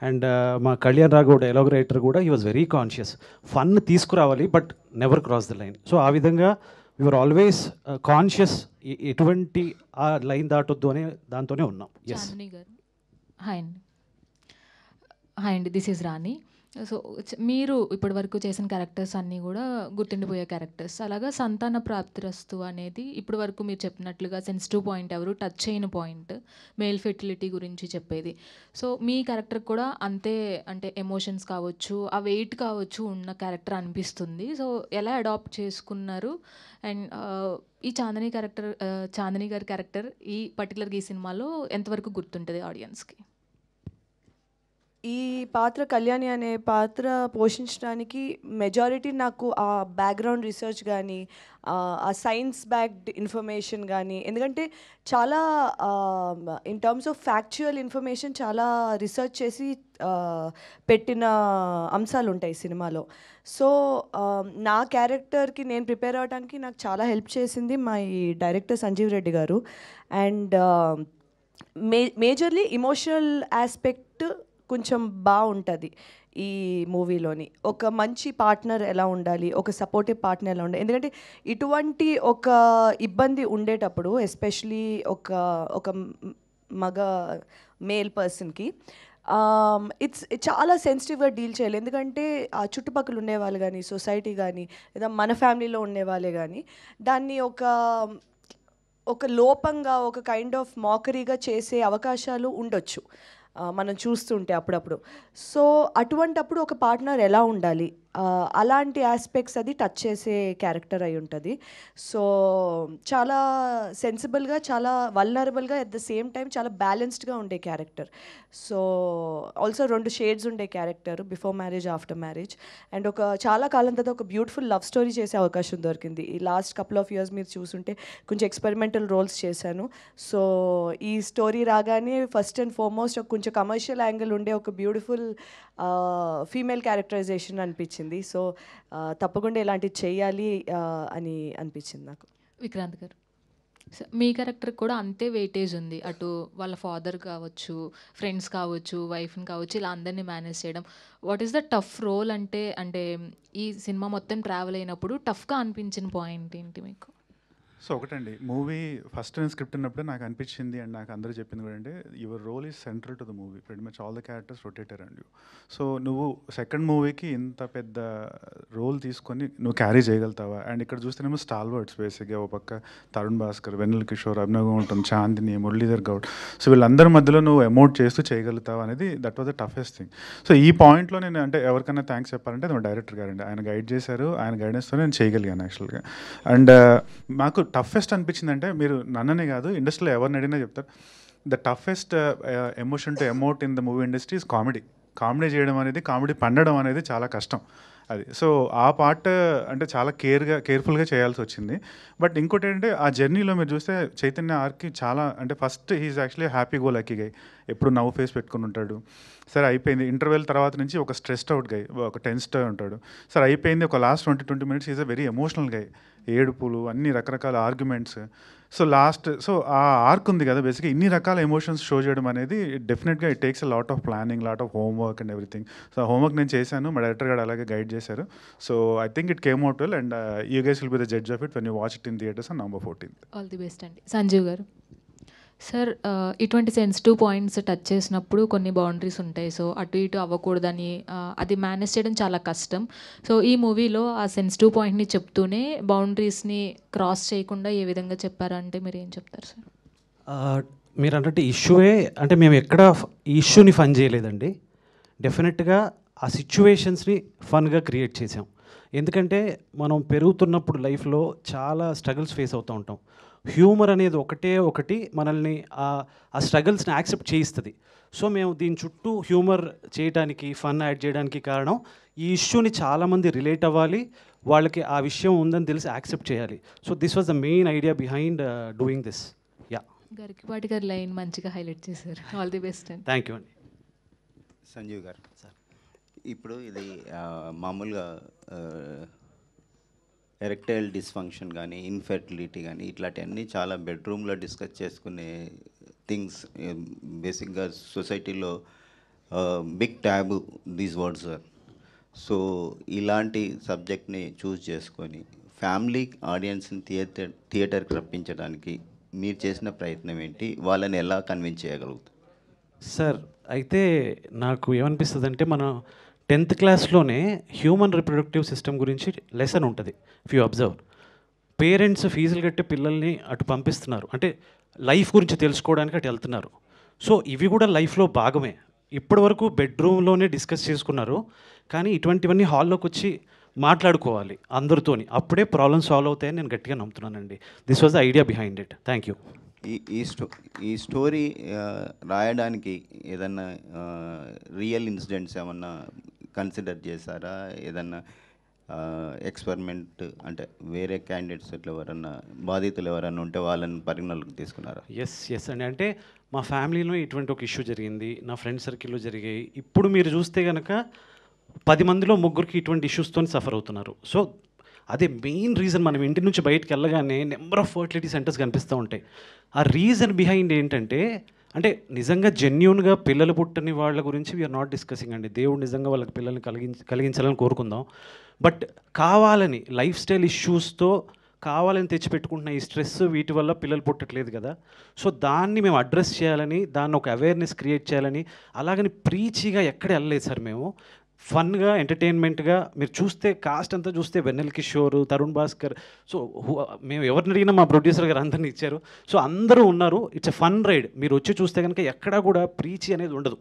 అండ్ మా కళ్యాణ్ రాఘవ్ డైలాగ్ రైటర్ కూడా he was very conscious, fun తీసుకురావాలి but never cross the line. So ఆ విధంగా యూఆర్ ఆల్వేస్ కాన్షియస్, ఎటువంటి ఆ లైన్ దాటొద్దు అనే దాంతోనే ఉన్నాం. చాందిని గారు హాయ్ అండి, దిస్ ఈజ్ రాణి. సో మీరు ఇప్పటి వరకు చేసిన క్యారెక్టర్స్ అన్నీ కూడా గుర్తుండిపోయే క్యారెక్టర్స్. అలాగా సంతాన ప్రాప్తిరస్తు అనేది ఇప్పటి వరకు మీరు చెప్పినట్లుగా సెన్సిటివ్ పాయింట్, ఎవరు టచ్ చేయని పాయింట్, మేల్ ఫెర్టిలిటీ గురించి చెప్పేది. సో మీ క్యారెక్టర్ కూడా అంతే, అంటే ఎమోషన్స్ కావచ్చు, ఆ వెయిట్ కావచ్చు ఉన్న క్యారెక్టర్ అనిపిస్తుంది. సో ఎలా అడాప్ట్ చేసుకున్నారు? అండ్ ఈ చాందిని గారి క్యారెక్టర్ ఈ పర్టికులర్గా ఈ సినిమాలో ఎంతవరకు గుర్తుంటుంది ఆడియన్స్కి? ఈ పాత్ర కళ్యాణి అనే పాత్ర పోషించడానికి మెజారిటీ నాకు ఆ బ్యాక్గ్రౌండ్ రీసెర్చ్ కానీ ఆ సైన్స్ బ్యాక్డ్ ఇన్ఫర్మేషన్ కానీ, ఎందుకంటే చాలా in terms of factual information చాలా రీసెర్చ్ చేసి పెట్టిన అంశాలు ఉంటాయి సినిమాలో. సో నా క్యారెక్టర్కి నేను ప్రిపేర్ అవ్వడానికి నాకు చాలా హెల్ప్ చేసింది మా ఈ డైరెక్టర్ సంజీవ్ రెడ్డి గారు. అండ్ మేజర్లీ ఇమోషనల్ ఆస్పెక్ట్ కొంచెం బాగుంటుంది ఈ మూవీలోని. ఒక మంచి పార్ట్నర్ ఎలా ఉండాలి, ఒక సపోర్టివ్ పార్ట్నర్ ఎలా ఉండాలి, ఎందుకంటే ఇటువంటి ఒక ఇబ్బంది ఉండేటప్పుడు ఎస్పెషలీ ఒక మగ మేల్ పర్సన్కి ఇట్స్ చాలా సెన్సిటివ్గా డీల్ చేయాలి. ఎందుకంటే ఆ చుట్టుపక్కల ఉండేవాళ్ళు కానీ, సొసైటీ కానీ, లేదా మన ఫ్యామిలీలో ఉండేవాళ్ళే కానీ దాన్ని ఒక లోపంగా, ఒక కైండ్ ఆఫ్ మాకరీగా చేసే అవకాశాలు ఉండొచ్చు మనం చూస్తుంటే అప్పుడప్పుడు. సో అటువంటప్పుడు ఒక పార్ట్నర్ ఎలా ఉండాలి, అలాంటి ఆస్పెక్ట్స్ అది టచ్ చేసే క్యారెక్టర్ అయి ఉంటుంది. సో చాలా సెన్సిబుల్గా, చాలా వల్నరబుల్గా, అట్ ద సేమ్ టైం చాలా బ్యాలెన్స్డ్గా ఉండే క్యారెక్టర్. సో ఆల్సో 2 షేడ్స్ ఉండే character, before marriage, after marriage. And చాలా కాలం తర్వాత ఒక బ్యూటిఫుల్ లవ్ స్టోరీ చేసే అవకాశం దొరికింది. ఈ లాస్ట్ కపుల్ ఆఫ్ ఇయర్స్ మీరు చూసుంటే కొంచెం ఎక్స్పెరిమెంటల్ రోల్స్ చేశాను. సో ఈ స్టోరీ రాగానే ఫస్ట్ అండ్ ఫార్మోస్ట్ కొంచెం కమర్షియల్ యాంగిల్ ఉండే ఒక బ్యూటిఫుల్ ఫీమేల్ క్యారెక్టరైజేషన్ అనిపించింది. సో తప్పకుండా ఇలాంటివి చేయాలి అని అనిపించింది నాకు. విక్రాంత్ గారు, మీ క్యారెక్టర్ కూడా అంతే వెయిటేజ్ ఉంది. అటు వాళ్ళ ఫాదర్ కావచ్చు, ఫ్రెండ్స్ కావచ్చు, వైఫ్ని కావచ్చు, ఇలా అందరినీ మేనేజ్ చేయడం. What is the tough role అంటే ఈ సినిమా మొత్తం ట్రావెల్ అయినప్పుడు టఫ్గా అనిపించిన పాయింట్ ఏంటి మీకు? సో ఒకటండి, మూవీ ఫస్ట్ నేను స్క్రిప్ట్ ఉన్నప్పుడే నాకు అనిపించింది, అండ్ నాకు అందరూ చెప్పింది కూడా అంటే your role is central to the movie, very much all the characters rotate around you. So నువ్వు సెకండ్ మూవీకి ఇంత పెద్ద రోల్ తీసుకొని నువ్వు క్యారీ చేయగలుగుతావా? అండ్ ఇక్కడ చూస్తేనేమో స్టాల్ వర్డ్స్ బేసిక్గా, ఒక పక్క తరుణ్ భాస్కర్, వెన్నెల కిషోర్, అభినవ్ గౌతమ్, చాందిని, మురళీధర్ గౌడ్, సో వీళ్ళందరి మధ్యలో నువ్వు ఎమోట్ చేస్తూ చేయగలుగుతావా అనేది that was the toughest thing. So ఈ పాయింట్లో నేను అంటే ఎవరికైనా థ్యాంక్స్ చెప్పాలంటే అది డైరెక్టర్ గారండి. ఆయన గైడ్ చేశారు, ఆయన గైడెన్స్తో నేను చేయగలిగాను యాక్చువల్గా. అండ్ మాకు టఫెస్ట్ అనిపించింది అంటే, మీరు నన్ననే కాదు ఇండస్ట్రీలో ఎవరిని అడిగినా చెప్తారు, the toughest emotion to emote in the movie industry is comedy. Comedy చేయడం అనేది, కామెడీ పండడం అనేది చాలా కష్టం అది. సో ఆ పార్ట్ అంటే చాలా కేర్ఫుల్గా చేయాల్సి వచ్చింది. బట్ ఇంకోటి ఏంటంటే ఆ జర్నీలో మీరు చూస్తే చైతన్య ఆర్కి చాలా అంటే first he's actually happy go lucky guy, ఎప్పుడు నవ్వు ఫేస్ పెట్టుకుని ఉంటాడు. సరే అయిపోయింది, ఇంటర్వెల్ తర్వాత నుంచి ఒక స్ట్రెస్డ్ అవుట్ గై, ఒక టెన్స్డ్ ఉంటాడు. సరే అయిపోయింది, ఒక last 20 minutes is a very emotional guy, ఏడుపులు, అన్ని రకరకాల ఆర్గ్యుమెంట్స్. సో సో ఆ ఆర్క్ ఉంది కదా బేసిక్గా, ఇన్ని రకాల ఎమోషన్స్ షో చేయడం అనేది డెఫినెట్గా it takes a lot of planning, lot of homework and everything. So homework నేను చేశాను, మా డైరెక్టర్ గారు అలాగే గైడ్ చేశారు. So I think it came out well, and you guys will be the judge of it when you watch it in theatres on November 14th. All the best అండి. సంజీవ్ గారు, sir ఇటువంటి sensitive points touch చేసినప్పుడు కొన్ని boundaries ఉంటాయి. So అటు ఇటు అవ్వకూడదని అది manage చేయడం చాలా కష్టం. సో ఈ మూవీలో ఆ సెన్సిటివ్ పాయింట్ని చెప్తూనే బౌండరీస్ని క్రాస్ చేయకుండా ఏ విధంగా చెప్పారంటే మీరు ఏం చెప్తారు సార్? మీరు అంటే ఇష్యూయే అంటే మేము ఎక్కడ ఈ ఇష్యూని ఫన్ చేయలేదండి. డెఫినెట్గా ఆ సిచ్యువేషన్స్ని ఫన్గా క్రియేట్ చేసాం. ఎందుకంటే మనం పెరుగుతున్నప్పుడు లైఫ్లో చాలా స్ట్రగుల్స్ ఫేస్ అవుతూ ఉంటాం. హ్యూమర్ అనేది ఒకటి మనల్ని ఆ స్ట్రగుల్స్ని యాక్సెప్ట్ చేయిస్తుంది. సో మేము దీని చుట్టూ హ్యూమర్ చేయడానికి, ఫన్ యాడ్ చేయడానికి కారణం ఈ ఇష్యూని చాలామంది రిలేట్ అవ్వాలి, వాళ్ళకి ఆ విషయం ఉందని తెలిసి యాక్సెప్ట్ చేయాలి. So this was the main idea behind doing this. Yeah, Garikapati గారి లైన్ మంచిగా హైలైట్ చేశారు. ఆల్ ది బెస్ట్ అండి. థ్యాంక్ యూ అండి. సంజీవ్ గారు, సార్ ఇప్పుడు ఇది మామూలుగా ఎరెక్టైల్ డిస్ఫంక్షన్ కానీ, ఇన్ఫెర్టిలిటీ కానీ ఇట్లాంటివన్నీ చాలా బెడ్రూమ్లో డిస్కస్ చేసుకునే థింగ్స్. బేసిక్గా సొసైటీలో big taboo these words sir. So ఇలాంటి సబ్జెక్ట్ని చూస్ చేసుకొని ఫ్యామిలీ ఆడియన్స్ని థియేటర్కి రప్పించడానికి మీరు చేసిన ప్రయత్నం ఏంటి? వాళ్ళని ఎలా కన్విన్స్ చేయగలుగుతారు? సార్ అయితే నాకు ఏమనిపిస్తుంది అంటే, మన 10th క్లాస్లోనే హ్యూమన్ రిప్రొడక్టివ్ సిస్టమ్ గురించి లెసన్ ఉంటుంది. ఇఫ్ యూ అబ్జర్వ్, పేరెంట్స్ ఫీజులు కట్టి పిల్లల్ని అటు పంపిస్తున్నారు, అంటే లైఫ్ గురించి తెలుసుకోవడానికి అటు వెళ్తున్నారు. సో ఇవి కూడా లైఫ్లో భాగమే. ఇప్పటి వరకు బెడ్రూమ్లోనే డిస్కస్ చేసుకున్నారు, కానీ ఇటువంటివన్నీ హాల్లోకి వచ్చి మాట్లాడుకోవాలి అందరితోని, అప్పుడే ప్రాబ్లమ్ సాల్వ్ అవుతాయని నేను గట్టిగా నమ్ముతున్నానండి. This was the idea behind it. Thank you. ఈ స్టోరీ రాయడానికి ఏదన్నా రియల్ ఇన్సిడెంట్స్ ఏమన్నా కన్సిడర్ చేశారా? ఏదన్నా ఎక్స్పెరిమెంట్ అంటే వేరే క్యాండిడేట్స్ ఇట్లా ఎవరన్నా బాధితులు ఎవరన్నా ఉంటే వాళ్ళని పరిగణలోకి తీసుకున్నారా? ఎస్ అండి. అంటే మా ఫ్యామిలీలో ఇటువంటి ఒక ఇష్యూ జరిగింది, నా ఫ్రెండ్ సర్కిల్లో జరిగాయి. ఇప్పుడు మీరు చూస్తే కనుక 10 మందిలో 3కి ఇటువంటి ఇష్యూస్తో సఫర్ అవుతున్నారు. సో అదే మెయిన్ రీజన్. మనం ఇంటి నుంచి బయటకు వెళ్ళగానే నెంబర్ ఆఫ్ ఫర్టిలిటీ సెంటర్స్ కనిపిస్తూ ఉంటాయి. ఆ రీజన్ బిహైండ్ ఏంటంటే, అంటే నిజంగా జెన్యూన్గా పిల్లలు పుట్టని వాళ్ళ గురించి వీఆర్ నాట్ డిస్కసింగ్ అండి. దేవుడు నిజంగా వాళ్ళకి పిల్లల్ని కలిగించాలని కోరుకుందాం. బట్ కావాలని లైఫ్ స్టైల్ ఇష్యూస్తో కావాలని తెచ్చిపెట్టుకుంటున్న ఈ స్ట్రెస్ వీటి వల్ల పిల్లలు పుట్టట్లేదు కదా. సో దాన్ని మేము అడ్రస్ చేయాలని, దాన్ని ఒక అవేర్నెస్ క్రియేట్ చేయాలని, అలాగని ప్రీచిగా ఎక్కడ వెళ్ళలేదు సార్. మేము ఫన్గా ఎంటర్టైన్మెంట్గా మీరు చూస్తే కాస్ట్ అంతా చూస్తే వెన్నెల కిషోర్, తరుణ్ భాస్కర్, సో మేము ఎవరిని అడిగినా మా ప్రొడ్యూసర్ గారు అందరినీ ఇచ్చారు. సో అందరూ ఉన్నారు. It's a fun ride. మీరు వచ్చి చూస్తే కనుక ఎక్కడా కూడా ప్రీచి అనేది ఉండదు.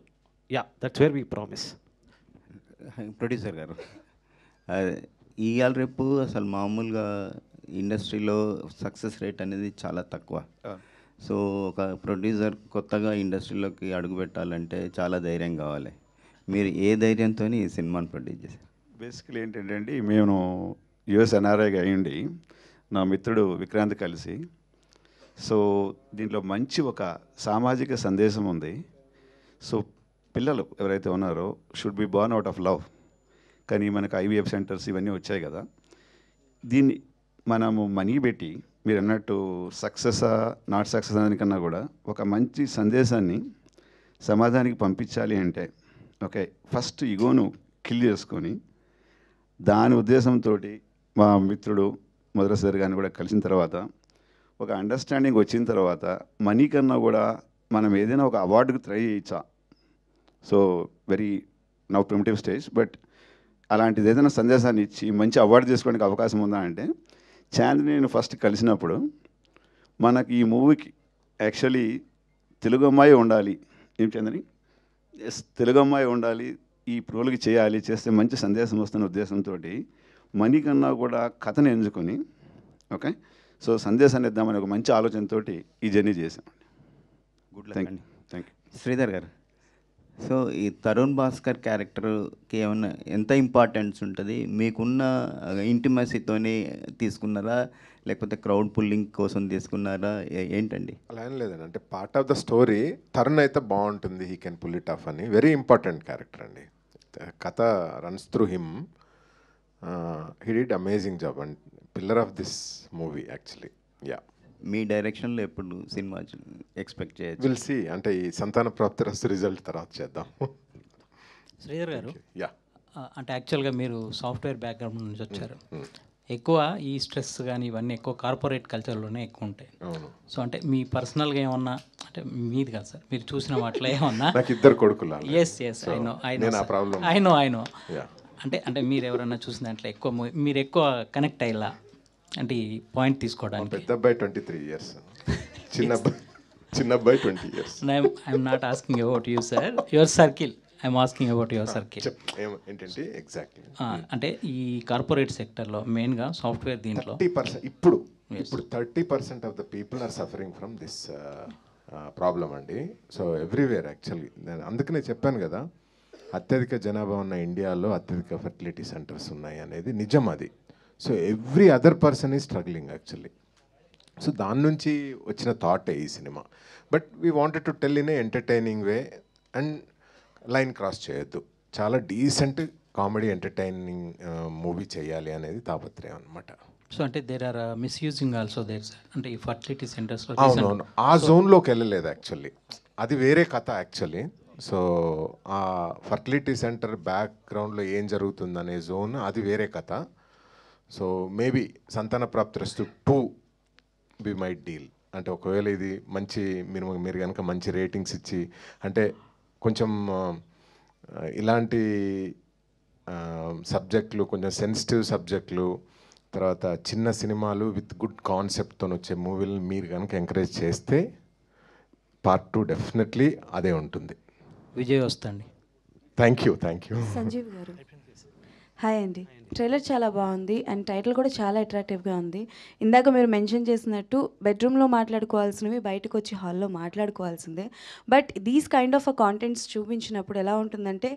Yeah, that's where we promise. Producer గారు, ఇవాళ రేపు అసలు మామూలుగా ఇండస్ట్రీలో సక్సెస్ రేట్ అనేది చాలా తక్కువ. సో ఒక ప్రొడ్యూసర్ కొత్తగా ఇండస్ట్రీలోకి అడుగు పెట్టాలంటే చాలా ధైర్యం కావాలి. మీరు ఏ ధైర్యంతో ఈ సినిమాని ప్రొడ్యూస్ చేశారు? బేసికలీ ఏంటంటే మేము యుఎస్ ఎన్ఆర్ఐగా అయ్యండి నా మిత్రుడు విక్రాంత్ కలిసి, సో దీంట్లో మంచి ఒక సామాజిక సందేశం ఉంది. సో పిల్లలు ఎవరైతే ఉన్నారో should be born out of love. కానీ మనకు ఐవీఎఫ్ సెంటర్స్ ఇవన్నీ వచ్చాయి కదా, దీన్ని మనము మనీ పెట్టి మీరు అన్నట్టు సక్సెసా నాట్ సక్సెస్ దానికన్నా కూడా ఒక మంచి సందేశాన్ని సమాజానికి పంపించాలి అంటే ఓకే, ఫస్ట్ ఈగోను కిల్ చేసుకొని దాని ఉద్దేశంతో మా మిత్రుడు మొదటిసారి గారిని కూడా కలిసిన తర్వాత ఒక అండర్స్టాండింగ్ వచ్చిన తర్వాత మనీ కన్నా కూడా మనం ఏదైనా ఒక అవార్డుకి ట్రై చేయొచ్చా. So very now primitive stage, but అలాంటిది ఏదైనా సందేశాన్ని ఇచ్చి మంచి అవార్డు చేసుకోవడానికి అవకాశం ఉందా అంటే, చాందిని నేను ఫస్ట్ కలిసినప్పుడు మనకి ఈ మూవీకి యాక్చువల్లీ తెలుగు అమ్మాయి ఉండాలి. ఏం చందని? ఎస్, తెలుగు అమ్మాయి ఉండాలి, ఈ ప్రోలకి చేయాలి, చేస్తే మంచి సందేశం వస్తున్న ఉద్దేశంతో మనీ కన్నా కూడా కథను ఎంచుకొని ఓకే, సో సందేశాన్ని ఇద్దామని ఒక మంచి ఆలోచనతో ఈ జర్నీ చేసామండి. Good thank you. శ్రీధర్ గారు, సో ఈ తరుణ్ భాస్కర్ క్యారెక్టర్కి ఏమన్నా ఎంత ఇంపార్టెన్స్ ఉంటుంది? మీకున్న ఇంటిమసీతోనే తీసుకున్నారా లేకపోతే క్రౌడ్ పుల్లింగ్ కోసం తీసుకున్నారా? ఏంటండి? అలా ఏం లేదండి. అంటే part of the story Tarun అయితే బాగుంటుంది, he can pull it off అని. వెరీ ఇంపార్టెంట్ క్యారెక్టర్ అండి. కథ runs through him. He did amazing job and pillar of this movie actually. Ya, మీ డైరెక్షన్లో ఎప్పుడు సినిమా ఎక్స్పెక్ట్ చేయొచ్చు? Will see. అంటే ఈ సంతాన ప్రాప్తి రిజల్ట్ తర్వాత చేద్దాం. శ్రీధర్ గారు, యా, అంటే యాక్చువల్గా మీరు సాఫ్ట్వేర్ బ్యాక్గ్రౌండ్ నుంచి వచ్చారు. ఎక్కువ ఈ స్ట్రెస్ కానీ ఇవన్నీ ఎక్కువ కార్పొరేట్ కల్చర్లోనే ఎక్కువ ఉంటాయి. సో అంటే మీ పర్సనల్గా ఏమన్నా, అంటే మీది కాదు సార్, మీరు చూసిన వాటిలో ఏమన్నా? నాకు ఇద్దరు కొడుకులు. ఎస్ ఐ నో అంటే మీరు ఎవరన్నా చూసిన దాంట్లో ఎక్కువ మీరు ఎక్కువ కనెక్ట్ అయ్యేలా, అంటే ఈ పాయింట్ తీసుకోవడానికి? పెద్ద అబ్బాయి 23 years, చిన్న అబ్బాయి 20 years. I'm not asking about you sir, your circle, I'm asking about your circle. ఏంటంటే ఎగ్జాక్ట్లీ అంటే ఈ కార్పొరేట్ సెక్టర్లో మెయిన్గా సాఫ్ట్వేర్ దీంట్లో 30% ఇప్పుడు 30% of the people are suffering from this problem అండి. So everywhere actually. నేను అందుకనే చెప్పాను కదా, అత్యధిక జనాభా ఉన్న ఇండియాలో అత్యధిక ఫెర్టిలిటీ సెంటర్స్ ఉన్నాయి అనేది నిజం అది. So every other person is struggling actually. So దాని నుంచి వచ్చిన థాటే ఈ cinema. But we wanted to tell in a entertaining way and line cross చేయొద్దు. చాలా డీసెంట్ కామెడీ ఎంటర్టైనింగ్ మూవీ చేయాలి అనేది తాపత్రయం అనమాట. సో అంటే there are misusing also there sir, అంటే ఈ ఫర్టిలిటీ సెంటర్స్లో. అవునవును, ఆ జోన్లోకి వెళ్ళలేదు యాక్చువల్లీ, అది వేరే కథ యాక్చువల్లీ. సో ఆ ఫర్టిలిటీ సెంటర్ బ్యాక్గ్రౌండ్లో ఏం జరుగుతుందనే జోన్ అది వేరే కథ. సో మేబీ సంతాన ప్రాప్తిరస్తు 2 వి మైట్ డీల్. అంటే ఒకవేళ ఇది మంచి మీరు కనుక మంచి రేటింగ్స్ ఇచ్చి, అంటే కొంచెం ఇలాంటి సబ్జెక్టులు, కొంచెం సెన్సిటివ్ సబ్జెక్టులు, తర్వాత చిన్న సినిమాలు విత్ గుడ్ కాన్సెప్ట్తో వచ్చే మూవీలు మీరు కనుక ఎంకరేజ్ చేస్తే పార్ట్ 2 డెఫినెట్లీ అదే ఉంటుంది. విజయ్ వస్తండి. Thank you. Sanjeev garu, hi అండి. ట్రైలర్ చాలా బాగుంది అండ్ టైటిల్ కూడా చాలా అట్రాక్టివ్గా ఉంది. ఇందాక మీరు మెన్షన్ చేసినట్టు బెడ్రూమ్లో మాట్లాడుకోవాల్సినవి బయటకు వచ్చి హాల్లో మాట్లాడుకోవాల్సిందే. But these kind of contents చూపించినప్పుడు ఎలా ఉంటుందంటే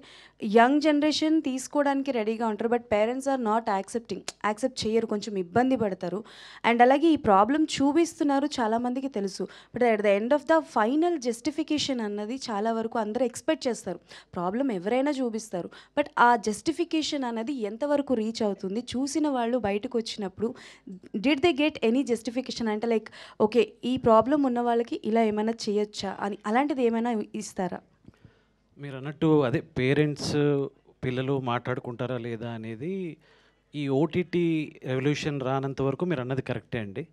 యంగ్ జనరేషన్ తీసుకోవడానికి రెడీగా ఉంటారు, but parents are not accept చేయరు, కొంచెం ఇబ్బంది పడతారు. అండ్ అలాగే ఈ ప్రాబ్లం చూపిస్తున్నారు, చాలామందికి తెలుసు. But at the end of the final justification అన్నది చాలా వరకు అందరూ ఎక్స్పెక్ట్ చేస్తారు. ప్రాబ్లం ఎవరైనా చూపిస్తారు, బట్ ఆ జస్టిఫికేషన్ అనేది ఎంతవరకు రీచ్ అవుతుంది, చూసిన వాళ్ళు బయటకు వచ్చినప్పుడు did they get any justification, అంటే లైక్ ఓకే ఈ ప్రాబ్లం ఉన్న వాళ్ళకి ఇలా ఏమైనా చేయొచ్చా అని అలాంటిది ఏమైనా ఇస్తారా? మీరు అన్నట్టు అదే పేరెంట్స్ పిల్లలు మాట్లాడుకుంటారా లేదా అనేది ఈ ఓటీటీ రెవల్యూషన్ రానంత వరకు మీరు అన్నది కరెక్టే అండి.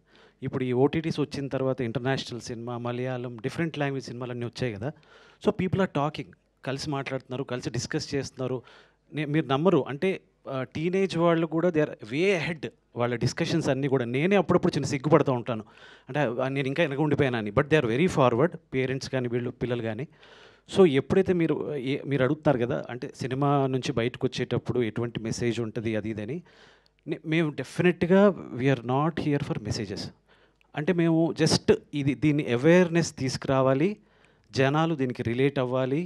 ఇప్పుడు ఈ ఓటీటీస్ వచ్చిన తర్వాత international cinema, Malayalam, different language సినిమాలన్నీ వచ్చాయి కదా. సో పీపుల్ ఆర్ టాకింగ్, కలిసి మాట్లాడుతున్నారు, కలిసి డిస్కస్ చేస్తున్నారు. మీరు నమ్మరు, అంటే టీనేజ్ వాళ్ళు కూడా దే ఆర్ వే హెడ్, వాళ్ళ డిస్కషన్స్ అన్నీ కూడా. నేనే అప్పుడప్పుడు చిన్న సిగ్గుపడుతూ ఉంటాను, అంటే నేను ఇంకా వెనక ఉండిపోయానని. But they are very forward, parents కానీ వీళ్ళు పిల్లలు కానీ. సో ఎప్పుడైతే మీరు అడుగుతున్నారు కదా, అంటే సినిమా నుంచి బయటకు వచ్చేటప్పుడు ఎటువంటి మెసేజ్ ఉంటుంది అది ఇదని, మేము డెఫినెట్గా we are not here for messages. అంటే మేము జస్ట్ దీన్ని అవేర్నెస్ తీసుకురావాలి, జనాలు దీనికి రిలేట్ అవ్వాలి,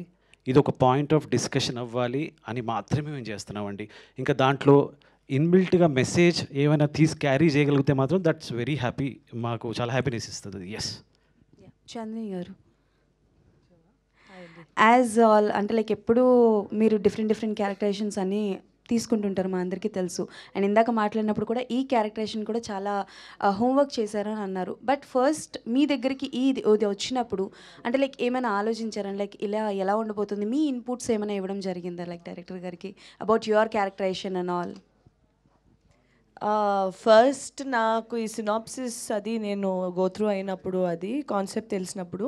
ఇది ఒక పాయింట్ ఆఫ్ డిస్కషన్ అవ్వాలి అని మాత్రమే మేము చేస్తున్నామండి. ఇంకా దాంట్లో ఇన్బిల్ట్గా మెసేజ్ ఏమైనా క్యారీ చేయగలిగితే మాత్రం దట్స్ వెరీ హ్యాపీ, మాకు చాలా హ్యాపీనెస్ ఇస్తుంది. ఎస్. చంద్ని గారు, యాజ్ ఆల్ అంటే లైక్ ఎప్పుడు మీరు డిఫరెంట్ క్యారెక్టరైజేషన్స్ అన్నీ తీసుకుంటుంటారు, మా అందరికీ తెలుసు. అండ్ ఇందాక మాట్లాడినప్పుడు కూడా ఈ క్యారెక్టరైజేషన్ కూడా చాలా హోంవర్క్ చేశారని అన్నారు. బట్ ఫస్ట్ మీ దగ్గరికి ఇది వచ్చినప్పుడు అంటే లైక్ ఏమైనా ఆలోచించారని, లైక్ ఇలా ఎలా ఉండబోతుంది, మీ ఇన్పుట్స్ ఏమైనా ఇవ్వడం జరిగిందా లైక్ డైరెక్టర్ గారికి about your characterization and all? First నాకు ఈ సినాప్సిస్ అది నేను గోత్రూ అయినప్పుడు, అది కాన్సెప్ట్ తెలిసినప్పుడు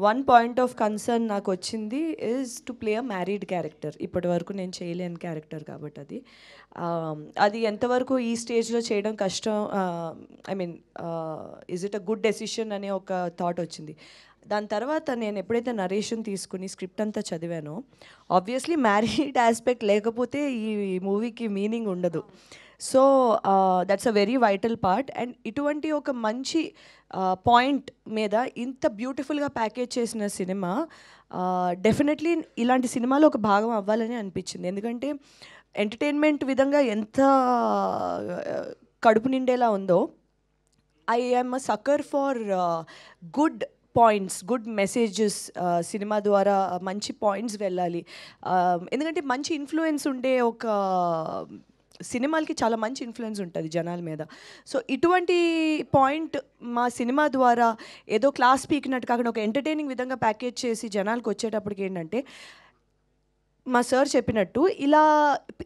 వన్ పాయింట్ ఆఫ్ కన్సర్న్ నాకు వచ్చింది is to play a married character. ఇప్పటి వరకు నేను చేయలేని క్యారెక్టర్ కాబట్టి అది ఎంతవరకు ఈ స్టేజ్లో చేయడం కష్టం, I mean is it a good decision అనే ఒక థాట్ వచ్చింది. దాని తర్వాత నేను ఎప్పుడైతే నరేషన్ తీసుకుని స్క్రిప్ట్ అంతా చదివానో, ఆబ్వియస్లీ మ్యారీడ్ ఆస్పెక్ట్ లేకపోతే ఈ మూవీకి మీనింగ్ ఉండదు. So that's a very vital part. And ఇటువంటి ఒక మంచి పాయింట్ మీద ఇంత బ్యూటిఫుల్గా ప్యాకేజ్ చేసిన సినిమా డెఫినెట్లీ ఇలాంటి సినిమాలో ఒక భాగం అవ్వాలని అనిపించింది. ఎందుకంటే ఎంటర్టైన్మెంట్ విధంగా ఎంత కడుపు నిండేలా ఉందో, I am a sucker for good points, good messages. Cinema ద్వారా మంచి పాయింట్స్ వెళ్ళాలి, ఎందుకంటే మంచి ఇన్ఫ్లుయెన్స్ ఉండే ఒక సినిమాలకి చాలా మంచి ఇన్ఫ్లుయెన్స్ ఉంటుంది జనాల మీద. సో ఇటువంటి పాయింట్ మా సినిమా ద్వారా ఏదో క్లాస్ పీకినట్టు కాకుండా ఒక ఎంటర్టైనింగ్ విధంగా ప్యాకేజ్ చేసి జనాలకు వచ్చేటప్పటికి ఏంటంటే, మా సార్ చెప్పినట్టు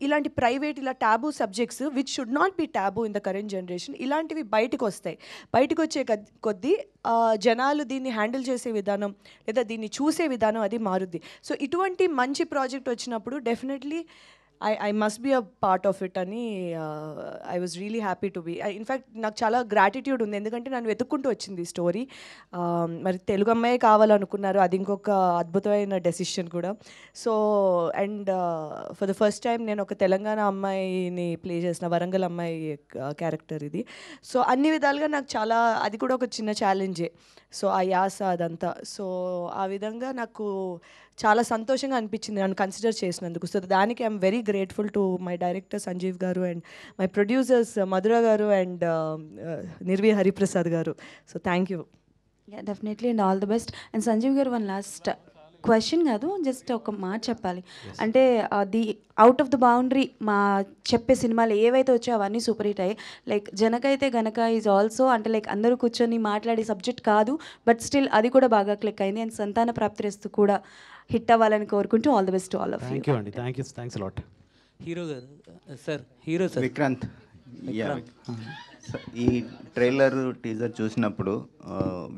ఇలాంటి ప్రైవేట్ ఇలా taboo subjects which should not be taboo in the current generation, ఇలాంటివి బయటకు వస్తాయి. బయటకు వచ్చే కొద్దీ జనాలు దీన్ని హ్యాండిల్ చేసే విధానం లేదా దీన్ని చూసే విధానం అది మారుద్ది. సో ఇటువంటి మంచి ప్రాజెక్ట్ వచ్చినప్పుడు definitely I must be a part of it అని I was really happy to be. In fact నాకు చాలా గ్రాటిట్యూడ్ ఉంది, ఎందుకంటే నన్ను వెతుక్కుంటూ వచ్చింది ఈ స్టోరీ. మరి తెలుగు అమ్మాయి కావాలనుకున్నారు, అది ఇంకొక అద్భుతమైన డెసిషన్ కూడా. So and for the first time నేను ఒక తెలంగాణ అమ్మాయిని ప్లే చేసిన, వరంగల్ అమ్మాయి క్యారెక్టర్ ఇది. సో అన్ని విధాలుగా నాకు చాలా, అది కూడా ఒక చిన్న ఛాలెంజే. సో ఆ యాస అదంతా, సో ఆ విధంగా నాకు చాలా సంతోషంగా అనిపించింది నన్ను కన్సిడర్ చేసినందుకు. సో దానికి I'm very grateful to my director Sanjeev గారు అండ్ మై ప్రొడ్యూసర్స్ మధుర గారు అండ్ నిర్వి హరిప్రసాద్ గారు. So thank you. Yeah definitely and all the best. And Sanjeev గారు వన్ లాస్ట్ క్వశ్చన్ కాదు, జస్ట్ ఒక మాట చెప్పాలి. అంటే the out of the boundary మా చెప్పే సినిమాలు ఏవైతే వచ్చాయో అవన్నీ సూపర్ హిట్ అయ్యాయి. Like Janakaithe Ganaka is also అంటే లైక్ అందరూ కూర్చొని మాట్లాడే సబ్జెక్ట్ కాదు, బట్ స్టిల్ అది కూడా బాగా క్లిక్ అయింది. అండ్ సంతాన ప్రాప్తిరస్తు కూడా హిట్ అవ్వాలని కోరుకుంటూ all the best to all of you. Thank you అండి, థ్యాంక్స్ అలాట్. హీరో గారు సార్, హీరో సార్ విక్రాంత్. ఈ ట్రైలర్ టీజర్ చూసినప్పుడు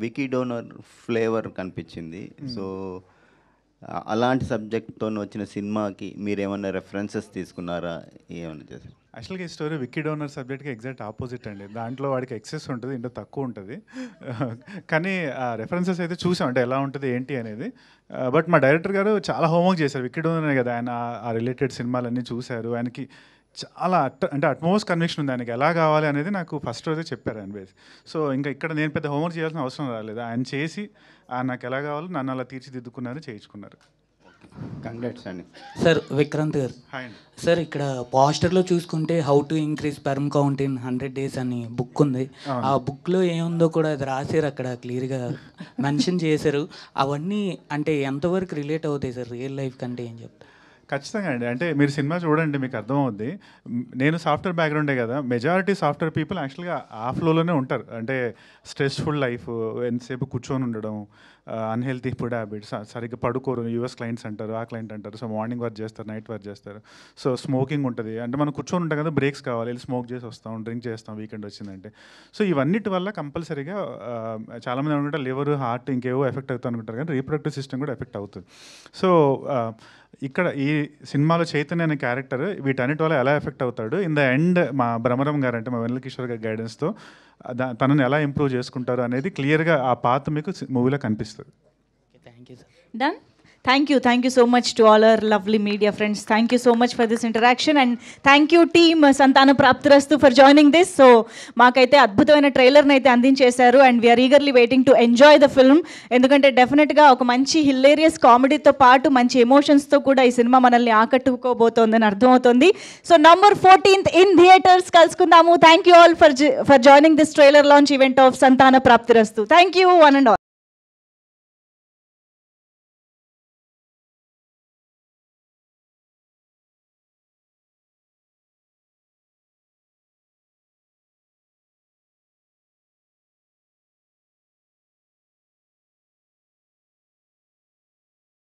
వికీ డోనర్ ఫ్లేవర్ కనిపించింది. సో అలాంటి సబ్జెక్ట్తో వచ్చిన సినిమాకి మీరు ఏమైనా రెఫరెన్సెస్ తీసుకున్నారా, ఏమైనా చేశారు? యాక్చువల్గా ఈ స్టోరీ విక్కీ డోనర్ సబ్జెక్ట్కి ఎగ్జాక్ట్ ఆపోజిట్ అండి. దాంట్లో వాడికి ఎక్సెస్ ఉంటుంది, ఇంట్లో తక్కువ ఉంటుంది. కానీ ఆ రెఫరెన్సెస్ అయితే చూసాం, అంటే ఎలా ఉంటుంది ఏంటి అనేది. బట్ మా డైరెక్టర్ గారు చాలా హోంవర్క్ చేశారు. విక్కీ డోనర్ కదా, ఆయన ఆ రిలేటెడ్ సినిమాలన్నీ చూశారు. ఆయనకి చాలా అంటే అట్మోస్ట్ కన్విక్షన్ ఉంది ఆయనకి ఎలా కావాలి అనేది నాకు ఫస్ట్ రోజే చెప్పారు ఆయన బేస్. సో ఇంకా ఇక్కడ నేను పెద్ద హోంవర్క్ చేయాల్సిన అవసరం రాలేదు, ఆయన చేసి నాకు ఎలా కావాలో నన్ను అలా తీర్చిదిద్దుకున్నారు, చేయించుకున్నారు. కంగ్రాట్స్ అండి. సార్ విక్రాంత్ గారు, హాయ్ అండి. సార్ ఇక్కడ పోస్టర్లో చూసుకుంటే how to increase sperm count in 100 days అని బుక్ ఉంది. ఆ బుక్లో ఏముందో కూడా అది రాశారు, అక్కడ క్లియర్గా మెన్షన్ చేశారు. అవన్నీ అంటే ఎంతవరకు రిలేట్ అవుతాయి సార్ రియల్ లైఫ్ కంటే ఏం చెప్తారు? ఖచ్చితంగా అండి. అంటే మీరు సినిమా చూడండి మీకు అర్థమవుద్ది. నేను సాఫ్ట్వేర్ బ్యాక్గ్రౌండే కదా, మెజారిటీ సాఫ్ట్వేర్ పీపుల్ యాక్చువల్గా ఆ ఫ్లోలోనే ఉంటారు. అంటే స్ట్రెస్ఫుల్ లైఫ్, ఎంతసేపు కూర్చొని ఉండడం, అన్హెల్తీ ఫుడ్ హ్యాబిట్స్, సరిగ్గా పడుకోరు, యూఎస్ క్లయింట్స్ అంటారు, ఆ క్లయింట్ అంటారు. సో మార్నింగ్ వర్క్ చేస్తారు, నైట్ వర్క్ చేస్తారు. సో స్మోకింగ్ ఉంటుంది, అంటే మనం కూర్చొని ఉంటాం కదా, బ్రేక్స్ కావాలి, వెళ్ళి స్మోక్ చేసి వస్తాం, డ్రింక్ చేస్తాం వీకెండ్ వచ్చిందంటే. సో ఇవన్నిటి వల్ల కంపల్సరీగా చాలామంది అనుకుంటారు లివర్, హార్ట్ ఇంకేవో ఎఫెక్ట్ అవుతుంది అనుకుంటారు, కానీ రీప్రొడక్టివ్ సిస్టమ్ కూడా ఎఫెక్ట్ అవుతుంది. సో ఇక్కడ ఈ సినిమాలో చైతన్య అనే క్యారెక్టర్ వీటన్నిటి వల్ల ఎలా ఎఫెక్ట్ అవుతాడు, ఇన్ ద ఎండ్ మా భ్రమరం గారు అంటే మా వెన్నెల కిషోర్ గారి గైడెన్స్తో తనని ఎలా ఇంప్రూవ్ చేసుకుంటారు అనేది క్లియర్గా ఆ పాత్ మీకు మూవీలో కనిపిస్తుంది. Done? Thank you so much to all our lovely media friends. Thank you so much for this interaction, and thank you team Santana Praptirastu for joining this. So మాకైతే అద్భుతమైన ట్రైలర్ని అయితే అందించేశారు, and we are eagerly waiting to enjoy the film. ఎందుకంటే డెఫినెట్గా ఒక మంచి hilarious కామెడీతో పాటు మంచి ఎమోషన్స్తో కూడా ఈ సినిమా మనల్ని ఆకట్టుకోబోతోందని అర్థమవుతుంది. So November 14th in theatres కలుసుకుందాము. Thank you all for joining this trailer launch event of Santhana Prapthirasthu. Thank you one and all.